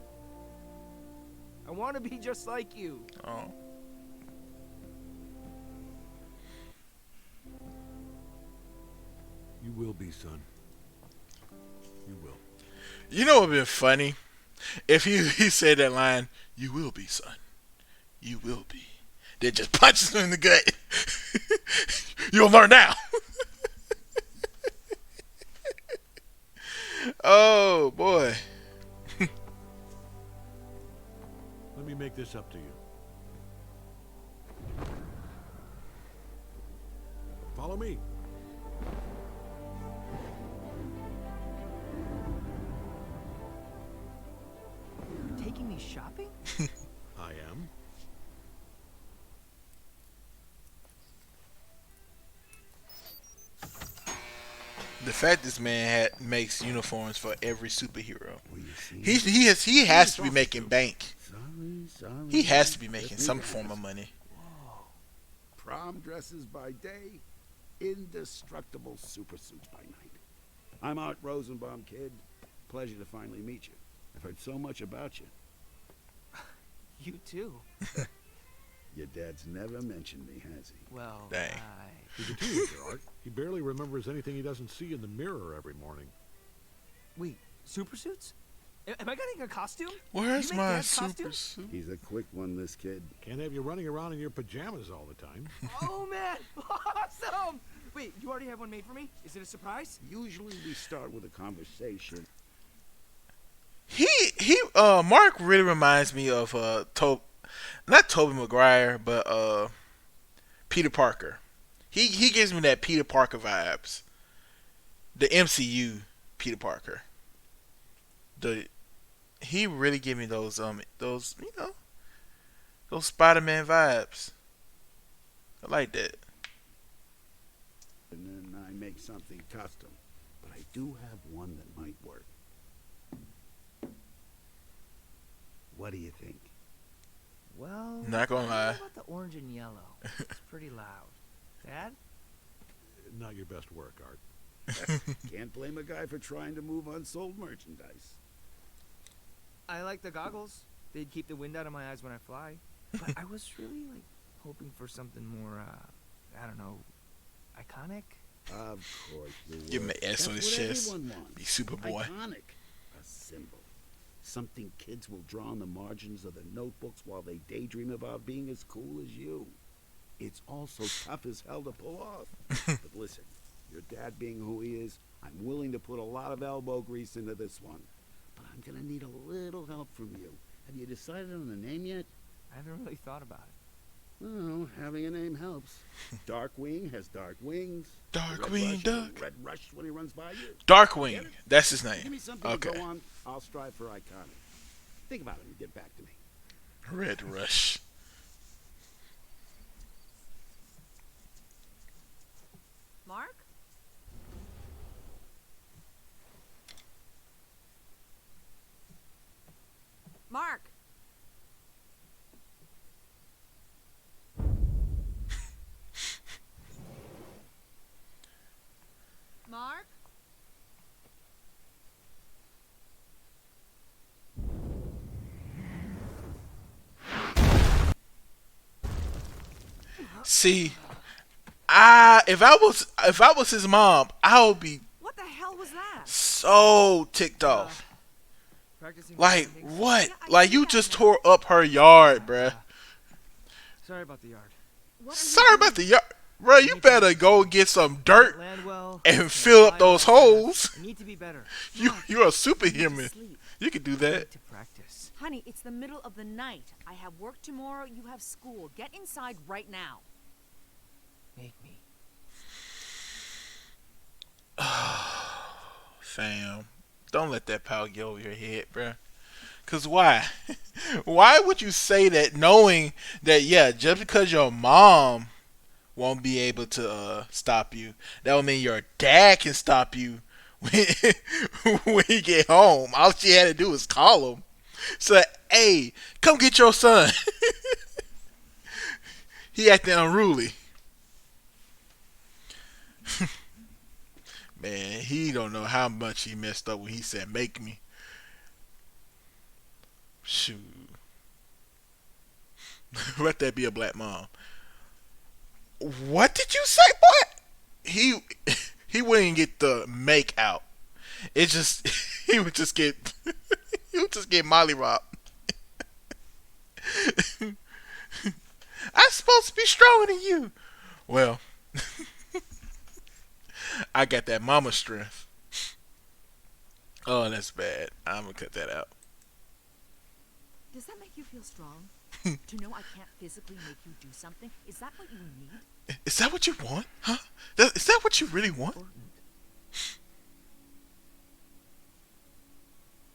Speaker 10: I want to be just like you.
Speaker 1: Oh.
Speaker 11: You will be, son. You will.
Speaker 1: You know what would be funny? If he said that line, "You will be, son. You will be." Then just punches him in the gut. You'll learn now. Oh boy.
Speaker 11: Let me make this up to you. Follow me.
Speaker 10: You're taking me shopping?
Speaker 11: I am.
Speaker 1: The fact this man makes uniforms for every superhero. He has to be making bank.
Speaker 15: Sorry.
Speaker 1: He has to be making some form of money.
Speaker 15: Whoa. Prom dresses by day, indestructible super suits by night. I'm Art Rosenbaum, kid. Pleasure to finally meet you. I've heard so much about you.
Speaker 10: You too.
Speaker 15: Your dad's never mentioned me, has he?
Speaker 10: Well,
Speaker 1: dang.
Speaker 11: He's a teenager, Art. He barely remembers anything he doesn't see in the mirror every morning.
Speaker 10: Wait, super suits? Am I getting a costume?
Speaker 1: Where's
Speaker 10: You make
Speaker 1: my
Speaker 10: Dad's
Speaker 1: super
Speaker 10: costume?
Speaker 1: suit?
Speaker 15: He's a quick one, this kid.
Speaker 11: Can't have you running around in your pajamas all the time.
Speaker 10: Oh man, awesome! Wait, you already have one made for me? Is it a surprise?
Speaker 15: Usually we start with a conversation.
Speaker 1: Mark really reminds me of not Tobey Maguire, but Peter Parker. He gives me that Peter Parker vibes. The MCU Peter Parker. He really give me those those Spider-Man vibes. I like that.
Speaker 15: And then I make something custom. But I do have one that might work. What do you think?
Speaker 10: Well,
Speaker 1: Not gonna lie.
Speaker 10: What about the orange and yellow? It's pretty loud. Dad?
Speaker 11: Not your best work, Art.
Speaker 15: Can't blame a guy for trying to move unsold merchandise.
Speaker 10: I like the goggles. They'd keep the wind out of my eyes when I fly. But I was really hoping for something more, I don't know, iconic.
Speaker 15: Of course you would.
Speaker 1: Give him an S on his chest. Be Superboy.
Speaker 15: Iconic. A symbol. Something kids will draw on the margins of their notebooks while they daydream about being as cool as you. It's also tough as hell to pull off. But listen, your dad being who he is, I'm willing to put a lot of elbow grease into this one. But I'm gonna need a little help from you. Have you decided on a name yet?
Speaker 10: I haven't really thought about it.
Speaker 15: Well, having a name helps. Darkwing has dark wings.
Speaker 1: Darkwing Duck.
Speaker 15: Red Rush when he runs by you.
Speaker 1: Darkwing. That's his name.
Speaker 15: Give me something
Speaker 1: Okay.
Speaker 15: to go on. I'll strive for iconic. Think about it and get back to me.
Speaker 1: Red Rush.
Speaker 6: Mark? Mark! Mark?
Speaker 1: See, if I was his mom, I would be
Speaker 6: What the hell was that?
Speaker 1: so ticked off. Like what? Like you just tore up her yard, bruh.
Speaker 10: Sorry about the yard.
Speaker 1: Sorry about the yard, bruh. You better go get some dirt and fill up those holes.
Speaker 10: I need to be better.
Speaker 1: You're a superhuman. You can do that.
Speaker 10: To practice.
Speaker 6: Honey, it's the middle of the night. I have work tomorrow. You have school. Get inside right now.
Speaker 10: Make me.
Speaker 1: Fam, don't let that power get over your head, bruh. Cause why? Why would you say that knowing that, yeah, just because your mom won't be able to stop you, that would mean your dad can stop you when, when you get home. All she had to do was call him. So, hey, come get your son. He acting unruly. Man, he don't know how much he messed up when he said make me. Shoot. Let that be a black mom. What did you say, boy? He wouldn't get the make out. It just he would just get Molly robbed. I'm supposed to be stronger than you. Well, I got that mama strength. Oh, that's bad. I'm gonna cut that out.
Speaker 6: Does that make you feel strong? To know I can't physically make you do something? Is that what you need?
Speaker 1: Is that what you want? Huh? Is that what you really want?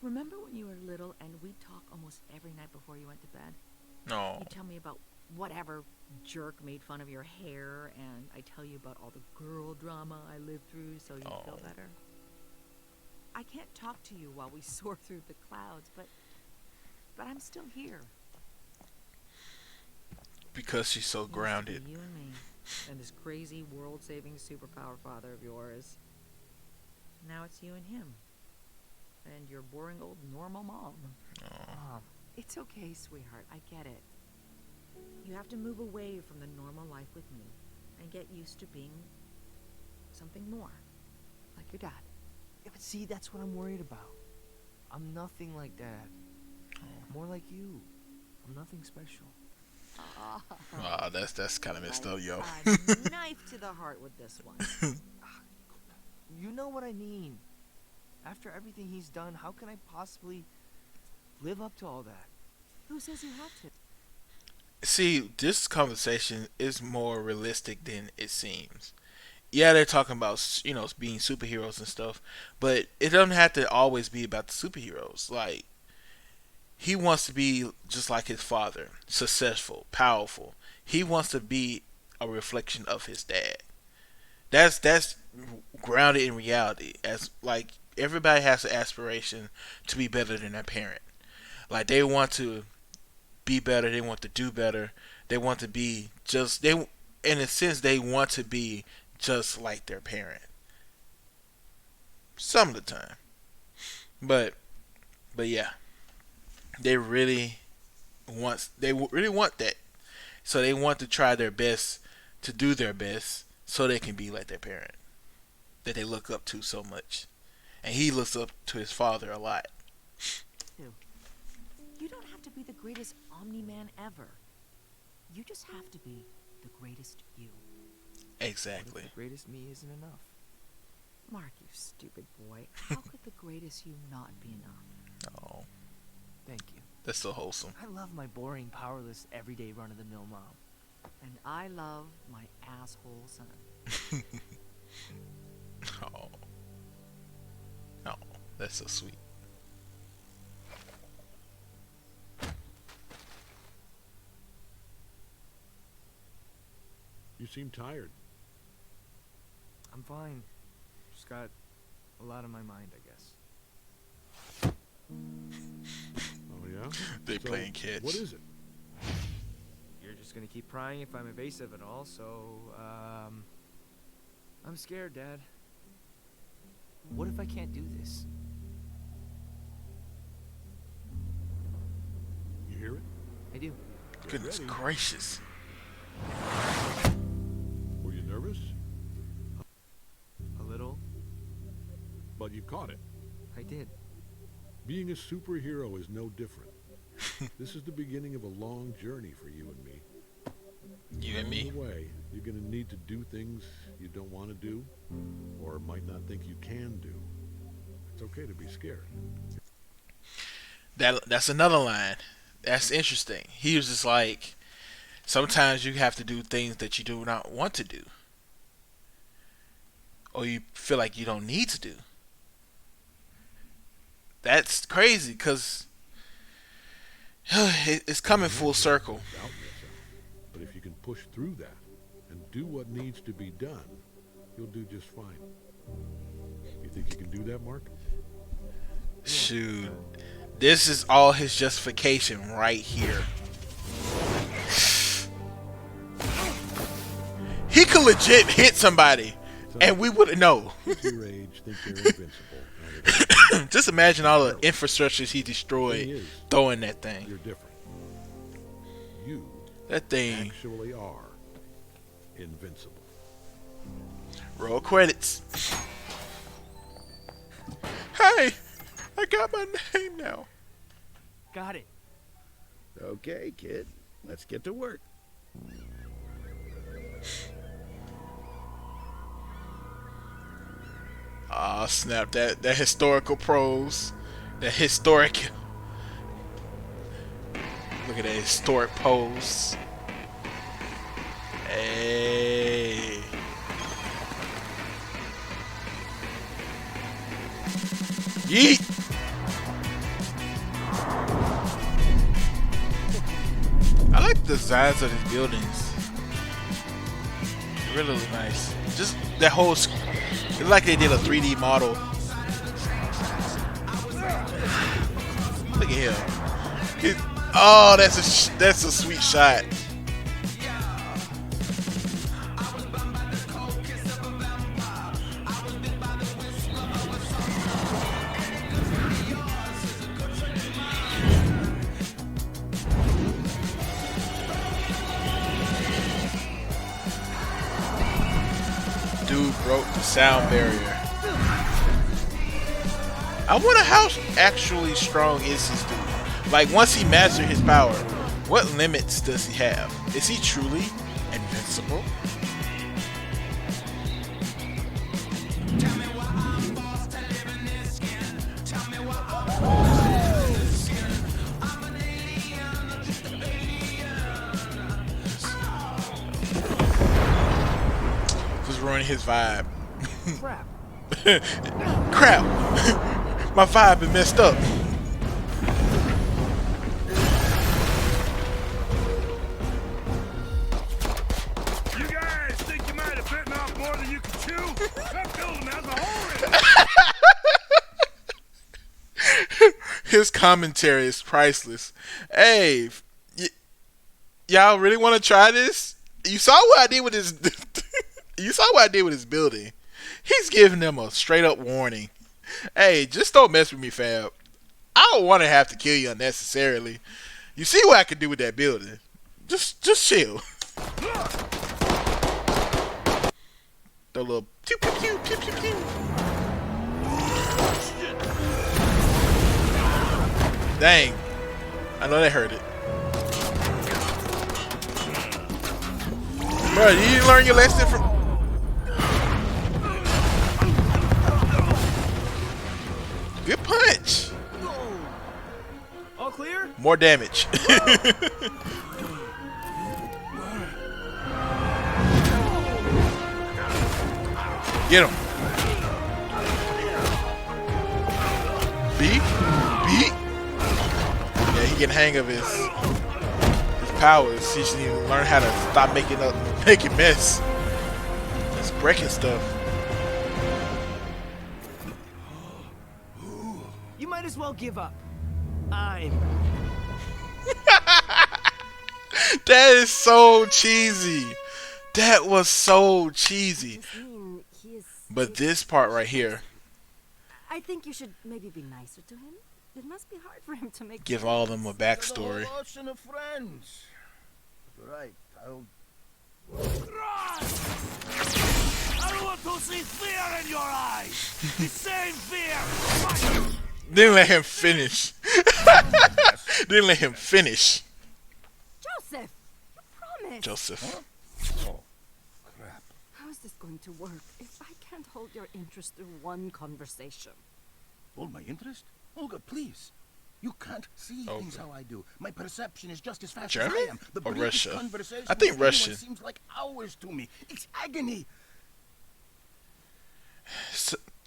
Speaker 6: Remember when you were little and we'd talk almost every night before you went to bed?
Speaker 1: No.
Speaker 6: You'd tell me about whatever jerk made fun of your hair, and I'd tell you about all the girl drama I lived through so you'd feel better. I can't talk to you while we soar through the clouds, but I'm still here.
Speaker 1: Because she's so grounded.
Speaker 6: You and me, and this crazy world-saving superpower father of yours. Now it's you and him. And your boring old normal mom.
Speaker 10: Mom.
Speaker 6: It's okay, sweetheart. I get it. You have to move away from the normal life with me and get used to being something more, like your dad.
Speaker 10: Yeah, but see, that's what I'm worried about. I'm nothing like Dad. More like you. I'm nothing special.
Speaker 1: That's kind of messed up, yo.
Speaker 6: A knife to the heart with this one.
Speaker 10: You know what I mean. After everything he's done, how can I possibly live up to all that?
Speaker 6: Who says you have to?
Speaker 1: See, this conversation is more realistic than it seems. Yeah, they're talking about, being superheroes and stuff, but it doesn't have to always be about the superheroes. Like, he wants to be just like his father, successful, powerful. He wants to be a reflection of his dad. That's grounded in reality. As like everybody has an aspiration to be better than their parent. Like they want to be better. They want to do better. They want to be in a sense, they want to be just like their parent. Some of the time, but yeah, they really want that. So they want to try their best to do their best so they can be like their parent that they look up to so much. And he looks up to his father a lot.
Speaker 6: You don't have to be the greatest Omni-Man ever. You just have to be the greatest you.
Speaker 1: Exactly.
Speaker 10: The greatest me isn't enough.
Speaker 6: Mark, you stupid boy. How could the greatest you not be enough?
Speaker 1: Oh.
Speaker 10: Thank you.
Speaker 1: That's so wholesome.
Speaker 10: I love my boring, powerless, everyday run-of-the-mill mom.
Speaker 6: And I love my asshole son.
Speaker 1: Oh. Oh, that's so sweet.
Speaker 11: You seem tired.
Speaker 10: I'm fine. Just got a lot on my mind, I guess.
Speaker 11: Oh, yeah?
Speaker 1: They playing catch.
Speaker 11: What is it?
Speaker 10: You're just gonna keep prying if I'm evasive at all, so, I'm scared, Dad. What if I can't do this?
Speaker 11: You hear it?
Speaker 10: I do.
Speaker 1: Goodness gracious.
Speaker 11: Were you nervous?
Speaker 10: A little.
Speaker 11: But you caught it.
Speaker 10: I did.
Speaker 11: Being a superhero is no different. This is the beginning of a long journey for you and me.
Speaker 1: You and me.
Speaker 11: Along the way, you're going to need to do things you don't want to do, or might not think you can do. It's okay to be scared.
Speaker 1: That's another line. That's interesting. He was just like, sometimes you have to do things that you do not want to do, or you feel like you don't need to do. That's crazy because it's coming full circle.
Speaker 11: Doubt yourself. But if you can push through that and do what needs to be done, you'll do just fine. You think you can do that, Mark?
Speaker 1: Shoot. This is all his justification right here. He could legit hit somebody and we wouldn't know.
Speaker 11: Your age, think you're invincible.
Speaker 1: Just imagine all the infrastructures he destroyed throwing that thing.
Speaker 11: You're different. You
Speaker 1: that thing
Speaker 11: actually are invincible.
Speaker 1: Roll credits. Hey, I got my name now.
Speaker 10: Got it.
Speaker 15: Okay, kid. Let's get to work.
Speaker 1: Ah, snap. That historical prose. That historic. Look at that historic pose. Hey. Yeet. I like the designs of these buildings. They really look nice. Just that whole. It's like they did a 3D model. Look at him. Oh, that's a sweet shot. Dude broke the sound barrier. I wonder how actually strong is this dude? Like, once he mastered his power, what limits does he have? Is he truly invincible? Just ruining his vibe.
Speaker 10: Crap.
Speaker 1: Crap. My vibe been messed up.
Speaker 5: You guys think you might have bitten off more than you can chew? That building has a hole in it.
Speaker 1: His commentary is priceless. Hey, y'all really want to try this? You saw what I did with his. You saw what I did with his building. He's giving them a straight up warning. Hey, just don't mess with me, fam. I don't want to have to kill you unnecessarily. You see what I can do with that building? Just chill. The little pew pew pew pew pew pew. Dang. I know they heard it. Bro, you didn't learn your lesson from... Good punch.
Speaker 10: All clear?
Speaker 1: More damage. Get him. Beat. Yeah, he get the hang of his powers. He just need to learn how to stop making mess. It's breaking stuff.
Speaker 10: You might as well give up. I'm.
Speaker 1: That is so cheesy. That was so cheesy. But this part right here.
Speaker 13: I think you should maybe be nicer to him. It must be hard for him to make.
Speaker 1: Give all of them a backstory.
Speaker 16: The whole ocean of friends. Right, I'll.
Speaker 14: I want to see fear in your eyes. The same fear.
Speaker 1: Didn't let him finish. Didn't let him finish.
Speaker 13: Joseph, you promised.
Speaker 1: Joseph.
Speaker 16: Oh, crap.
Speaker 13: How is this going to work if I can't hold your interest through one conversation?
Speaker 16: Hold my interest? Olga, please. You can't see things how I do. My perception is just as fast as I
Speaker 1: German
Speaker 16: am. The
Speaker 1: or
Speaker 16: briefest
Speaker 1: Russia?
Speaker 16: conversation
Speaker 1: I think
Speaker 16: with anyone
Speaker 1: Russian.
Speaker 16: seems like hours to me. It's agony.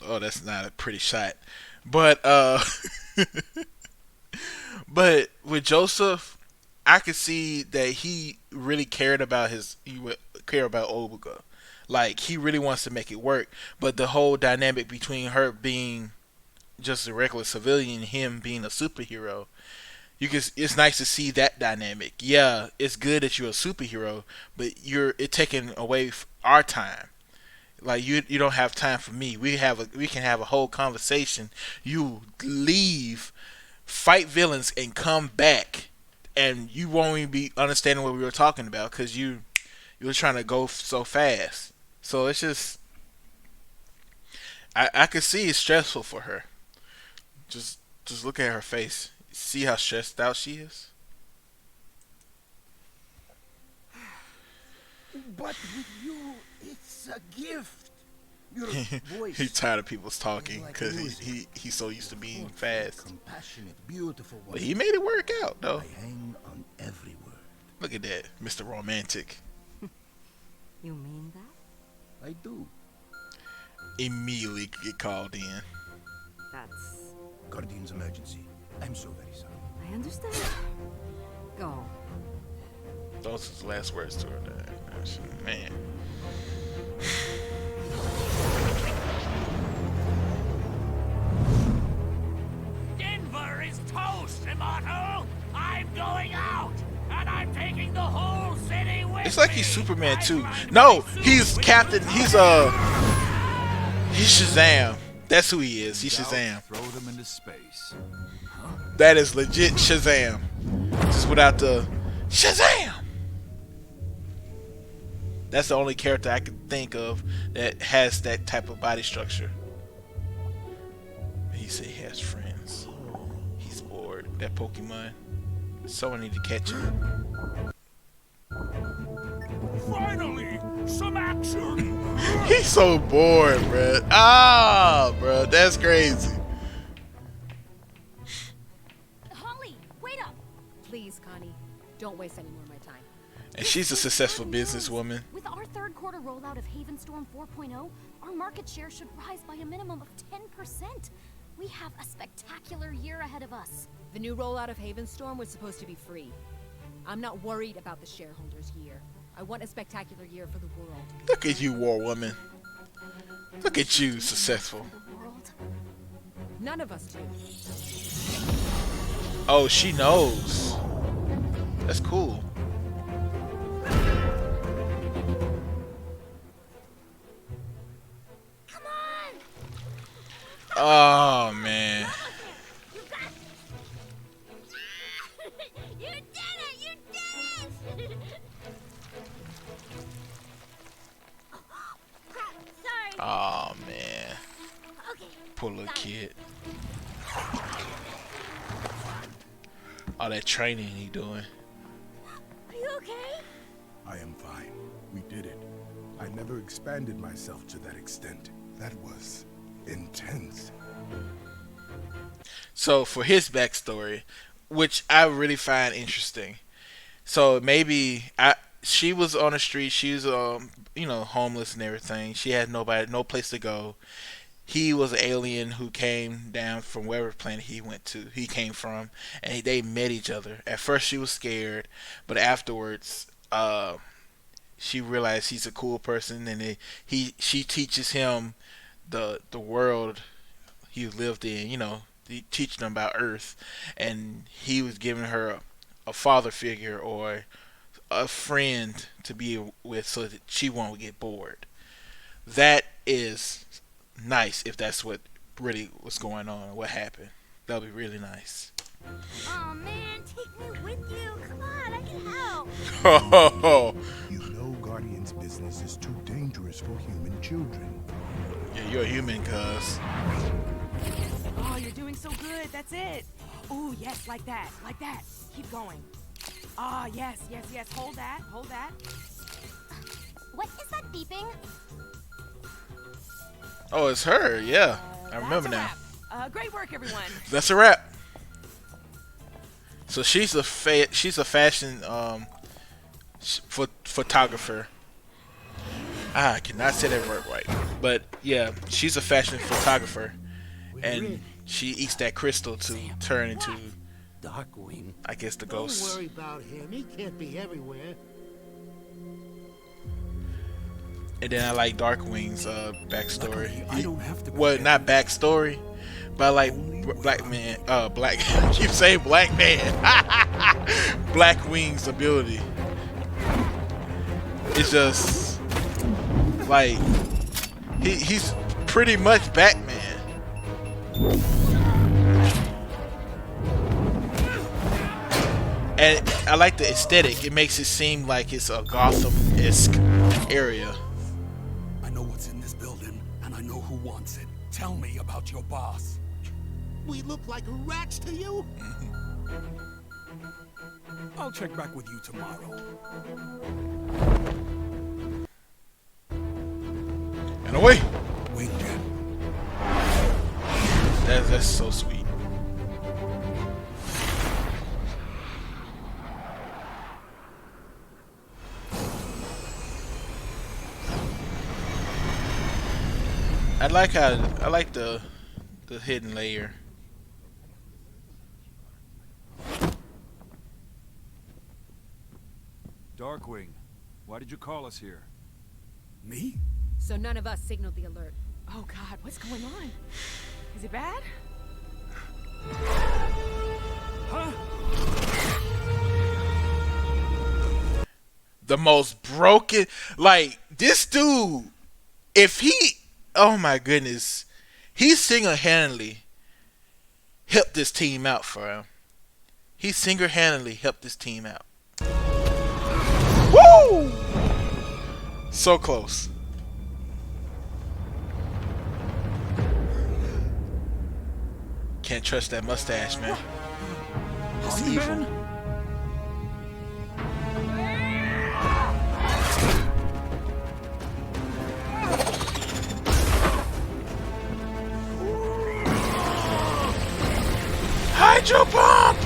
Speaker 1: Oh, that's not a pretty shot. But but with Joseph, I could see that he really cared about Olga. Like he really wants to make it work. But the whole dynamic between her being just a regular civilian and him being a superhero, it's nice to see that dynamic. Yeah, it's good that you're a superhero, but it taking away our time. Like you don't have time for me. We can have a whole conversation. You leave, fight villains, and come back, and you won't even be understanding what we were talking about because you were trying to go so fast. So it's just I could see it's stressful for her. Just look at her face. See how stressed out she is.
Speaker 16: But with you, it's a gift. Your voice.
Speaker 1: He's tired of people's talking because he's so used to being fast.
Speaker 16: Compassionate, beautiful one.
Speaker 1: But he made it work out though.
Speaker 16: I hang on every word.
Speaker 1: Look at that, Mr. Romantic.
Speaker 13: You mean that?
Speaker 16: I do.
Speaker 1: Immediately get called in.
Speaker 13: That's...
Speaker 16: Guardian's emergency. I'm so very sorry.
Speaker 13: I understand. Go.
Speaker 1: Those are his last words to her. Man.
Speaker 14: Denver is toast, Immortal. I'm going out, and I'm taking the whole city with
Speaker 1: It's like he's Superman too. No, he's Captain. He's Shazam. That's who he is. He's Shazam.
Speaker 5: Throw them into space.
Speaker 1: That is legit Shazam. Just without the Shazam. That's the only character I can think of that has that type of body structure. He said he has friends. He's bored. That Pokemon. Someone need to catch him.
Speaker 14: Finally, some action.
Speaker 1: He's so bored, bro. Bro, that's crazy.
Speaker 13: Holly, wait up. Please, Connie, don't waste any more of my time.
Speaker 1: And she's a successful businesswoman.
Speaker 17: With our third quarter rollout of Havenstorm 4.0, our market share should rise by a minimum of 10%. We have a spectacular year ahead of us.
Speaker 6: The new rollout of Havenstorm was supposed to be free. I'm not worried about the shareholders' year. I want a spectacular year for the world.
Speaker 1: Look at you, War Woman. Look at you, successful.
Speaker 6: None of us do.
Speaker 1: Oh, she knows. That's cool.
Speaker 17: Come on!
Speaker 1: Oh, man.
Speaker 17: You did it! You did it! Crap, sorry.
Speaker 1: Oh, man.
Speaker 17: Okay.
Speaker 1: Poor little kid. All that training he doing.
Speaker 17: Are you okay?
Speaker 7: I am fine. We did it. I never expanded myself to that extent. That was intense.
Speaker 1: So for his backstory, which I really find interesting. So maybe she was on the street. She was homeless and everything. She had no place to go. He was an alien who came down from wherever planet he came from, and they met each other. At first she was scared, but afterwards she realized he's a cool person, and she teaches him the world he lived in, teaching him about Earth, and he was giving her a father figure or a friend to be with so that she won't get bored. That is nice if that's what really was going on, what happened. That would be really nice.
Speaker 17: Oh man, take me with you. Come on, I can help.
Speaker 1: Oh,
Speaker 7: You know Guardian's business is too dangerous for human children.
Speaker 1: you're a human, cuz.
Speaker 13: Oh, you're doing so good. That's it. Ooh, yes, like that. Like that. Keep going. Ah, yes, yes, yes. Hold that. Hold that.
Speaker 17: What is that beeping?
Speaker 1: Oh, it's her. Yeah, I remember now.
Speaker 13: Great work, everyone.
Speaker 1: That's a wrap. So she's a fashion photographer. I cannot say that word right, but yeah, she's a fashion photographer, and she eats that crystal to turn into
Speaker 18: Darkwing.
Speaker 1: I guess the ghost.
Speaker 18: Don't worry about him. He can't be everywhere.
Speaker 1: And then I like Darkwing's backstory.
Speaker 14: I don't have to.
Speaker 1: Well, not backstory, but I like Black Man. Black. I keep saying Black Man. Blackwing's ability. It's just like he's pretty much Batman. And I like the aesthetic. It makes it seem like it's a Gotham-esque area.
Speaker 14: I know what's in this building, and I know who wants it. Tell me about your boss.
Speaker 18: We look like rats to you?
Speaker 14: I'll check back with you tomorrow.
Speaker 1: And away.
Speaker 14: Winged.
Speaker 1: That's so sweet. I like the hidden layer.
Speaker 5: Darkwing, why did you call us here?
Speaker 14: Me?
Speaker 13: So none of us signaled the alert. Oh God, what's going on? Is it bad?
Speaker 5: Huh?
Speaker 1: The most broken, like this dude. If he, oh my goodness, he single-handedly helped this team out for him. He single-handedly helped this team out. Woo! So close. Can't trust that mustache, man. It's evil. Hydro pump!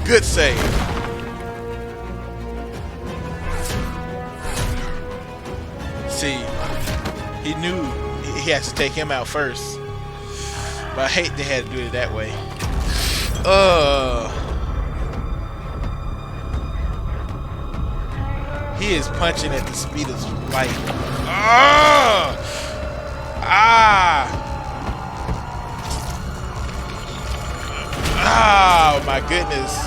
Speaker 1: Good save. See, he knew he has to take him out first. But I hate they had to do it that way. He is punching at the speed of light. Oh my goodness.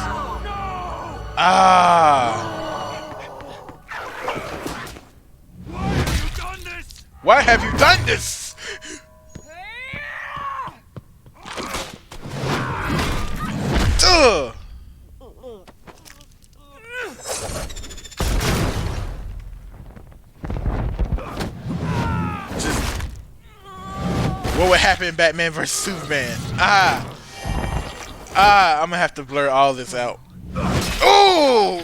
Speaker 1: Why have you done this? What would happen in Batman vs Superman? I'm gonna have to blur all this out. Ooh!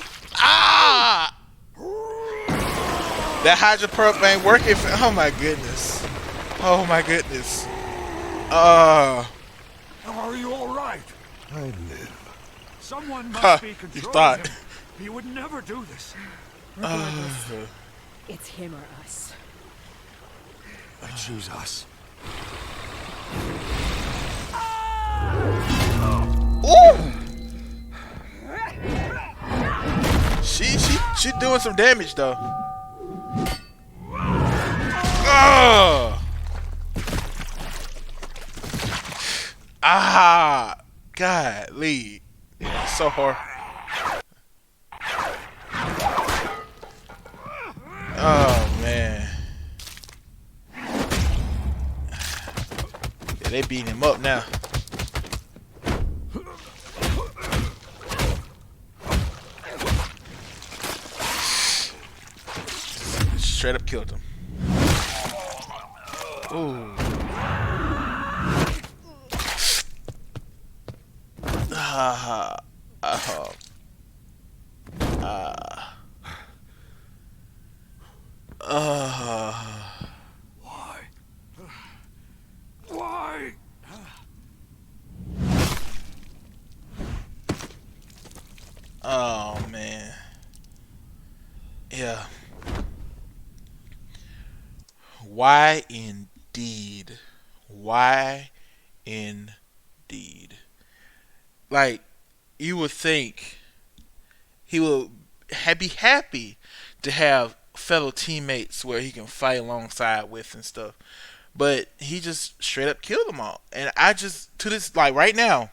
Speaker 1: That Hydra Pump ain't working for, oh my goodness. Oh my goodness.
Speaker 14: Are you alright?
Speaker 7: I live.
Speaker 5: Someone must be controlling him. He would never do this.
Speaker 13: It's him or us.
Speaker 14: I choose us.
Speaker 1: Ooh! She doing some damage though. Golly. So hard. Oh man. Yeah, they beating him up now. straight up killed him. Ooh.
Speaker 5: Why? Why?
Speaker 1: Oh man. Yeah. Why indeed? Why indeed? Like, you would think he will be happy to have fellow teammates where he can fight alongside with and stuff. But he just straight up killed them all. And I just, to this, like right now,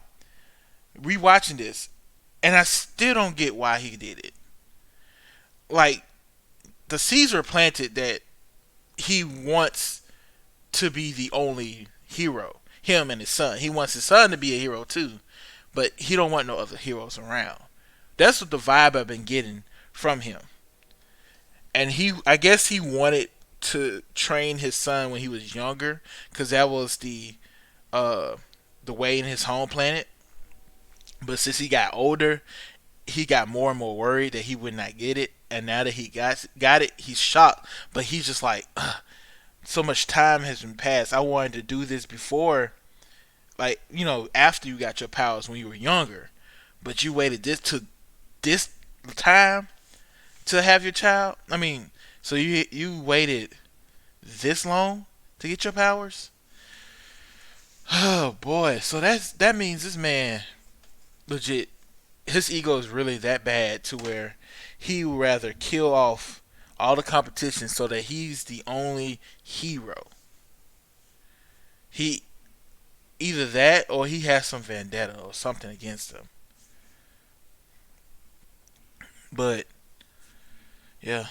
Speaker 1: rewatching this, and I still don't get why he did it. Like, the seeds were planted that he wants to be the only hero. Him and his son. He wants his son to be a hero too. But he don't want no other heroes around. That's what the vibe I've been getting from him. And I guess he wanted to train his son when he was younger, because that was the way in his home planet. But since he got older, he got more and more worried that he would not get it. And now that he got it, he's shocked. But he's just like, so much time has been passed. I wanted to do this before, like, after you got your powers when you were younger. But you waited this time to have your child. I mean, so you waited this long to get your powers? Oh boy. So that means this man legit, his ego is really that bad to where he would rather kill off all the competition so that he's the only hero. He either that or he has some vendetta or something against them. But yeah.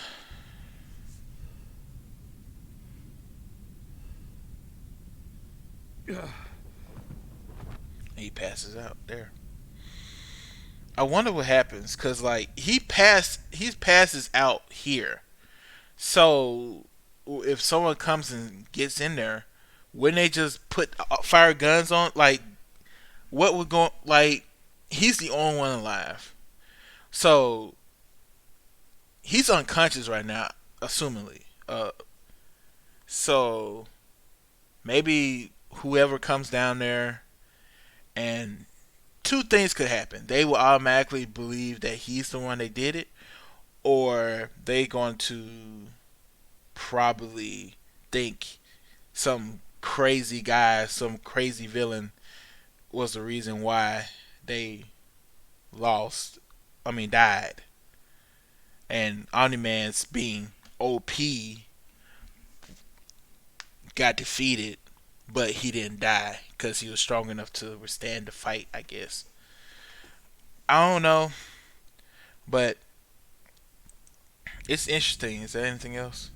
Speaker 1: He passes out there. I wonder what happens, cause like he passes out here. So if someone comes and gets in there, wouldn't they just put fire guns on? Like, what would go? Like, he's the only one alive, so he's unconscious right now, assumingly. So maybe whoever comes down there, and two things could happen. They will automatically believe that he's the one that did it, or they going to probably think some crazy guy, some crazy villain was the reason why they died. And Omni-Man's being OP got defeated, but he didn't die because he was strong enough to withstand the fight, I guess. I don't know, but it's interesting. Is there anything else?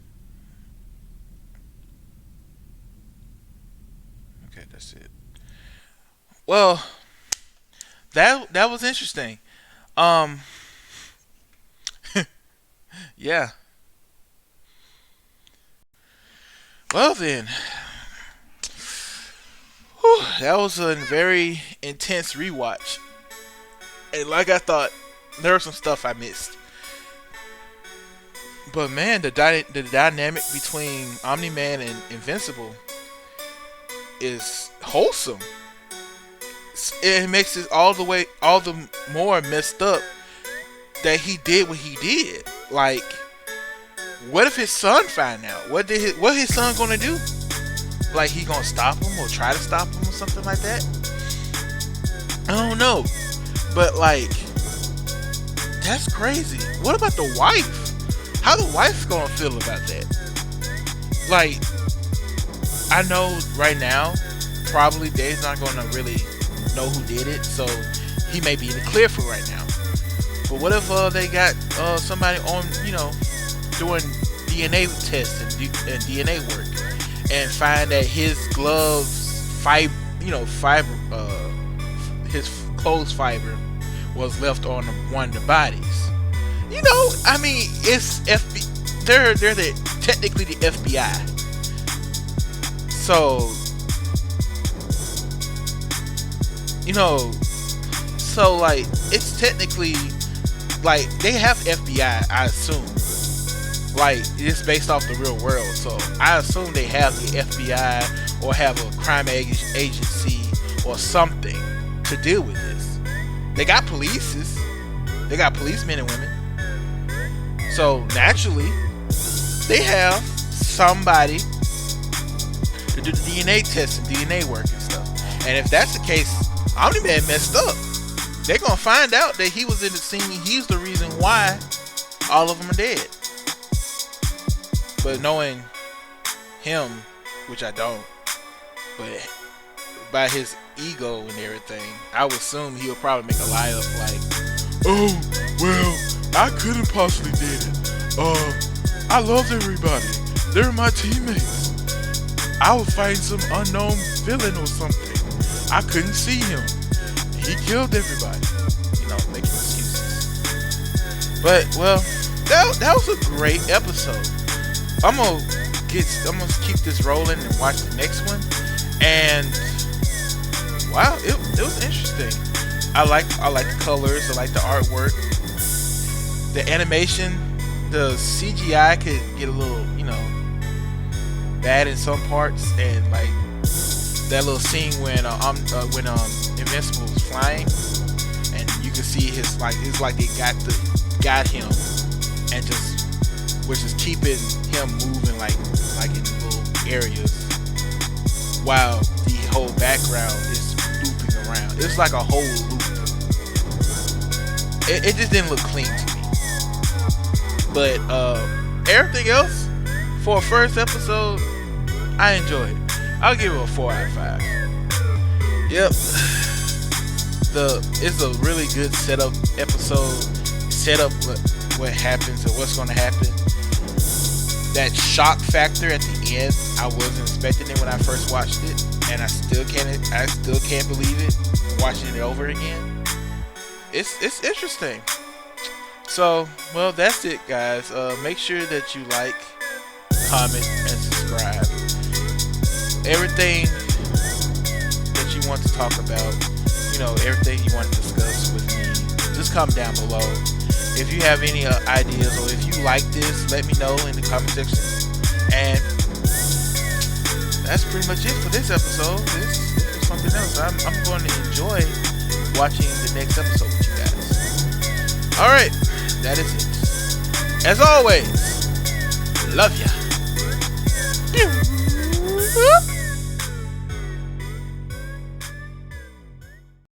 Speaker 1: Okay, that's it. Well, that was interesting. Yeah. Well then, whew, that was a very intense rewatch. And like I thought, there was some stuff I missed. But man, the dynamic between Omni-Man and Invincible is wholesome. It makes it all the more messed up that he did what he did. Like, what if his son find out? What his son gonna do? Like, he gonna stop him or try to stop him or something like that? I don't know. But like, that's crazy. What about the wife? How the wife gonna feel about that? Like, I know right now, probably Dave's not gonna really know who did it, so he may be in the clear for right now. But what if they got somebody on, doing DNA tests and DNA work, and find that his gloves his clothes fiber was left on one of the bodies. I mean, it's they're the technically the FBI. So, you know, so like it's technically like they have FBI, I assume. Like it's based off the real world, so I assume they have the FBI or have a crime agency or something to deal with this. They got polices, they got policemen and women, so naturally they have somebody to do the DNA test and DNA work and stuff. And if that's the case, Omni-Man messed up. They're gonna find out that he was in the scene. He's the reason why all of them are dead. But knowing him, which I don't, but by his ego and everything, I would assume he'll probably make a lie up like, oh, well, I couldn't possibly did it. I loved everybody. They're my teammates. I was fighting some unknown villain or something. I couldn't see him. He killed everybody. You know, making excuses. But, well, that was a great episode. I'm gonna keep this rolling and watch the next one. And wow, it was interesting. I like the colors. I like the artwork. The animation, the CGI could get a little, you know, bad in some parts. And like that little scene when Invincible was flying, and you can see his like it's like they got him and just. Which is keeping him moving like in little areas while the whole background is looping around. It's like a whole loop. It just didn't look clean to me. But everything else for a first episode, I enjoyed it. I'll give it a 4 out of 5. Yep. It's a really good setup episode. Set up what happens and what's going to happen. That shock factor at the end, I wasn't expecting it when I first watched it, and I still can't believe it watching it over again. It's interesting. So, well, that's it, guys. Make sure that you like, comment, and subscribe. Everything that you want to talk about, you know, everything you want to discuss with me, just comment down below. If you have any ideas or if you like this, let me know in the comment section. And that's pretty much it for this episode. This is something else. I'm going to enjoy watching the next episode with you guys. Alright, that is it. As always, love ya.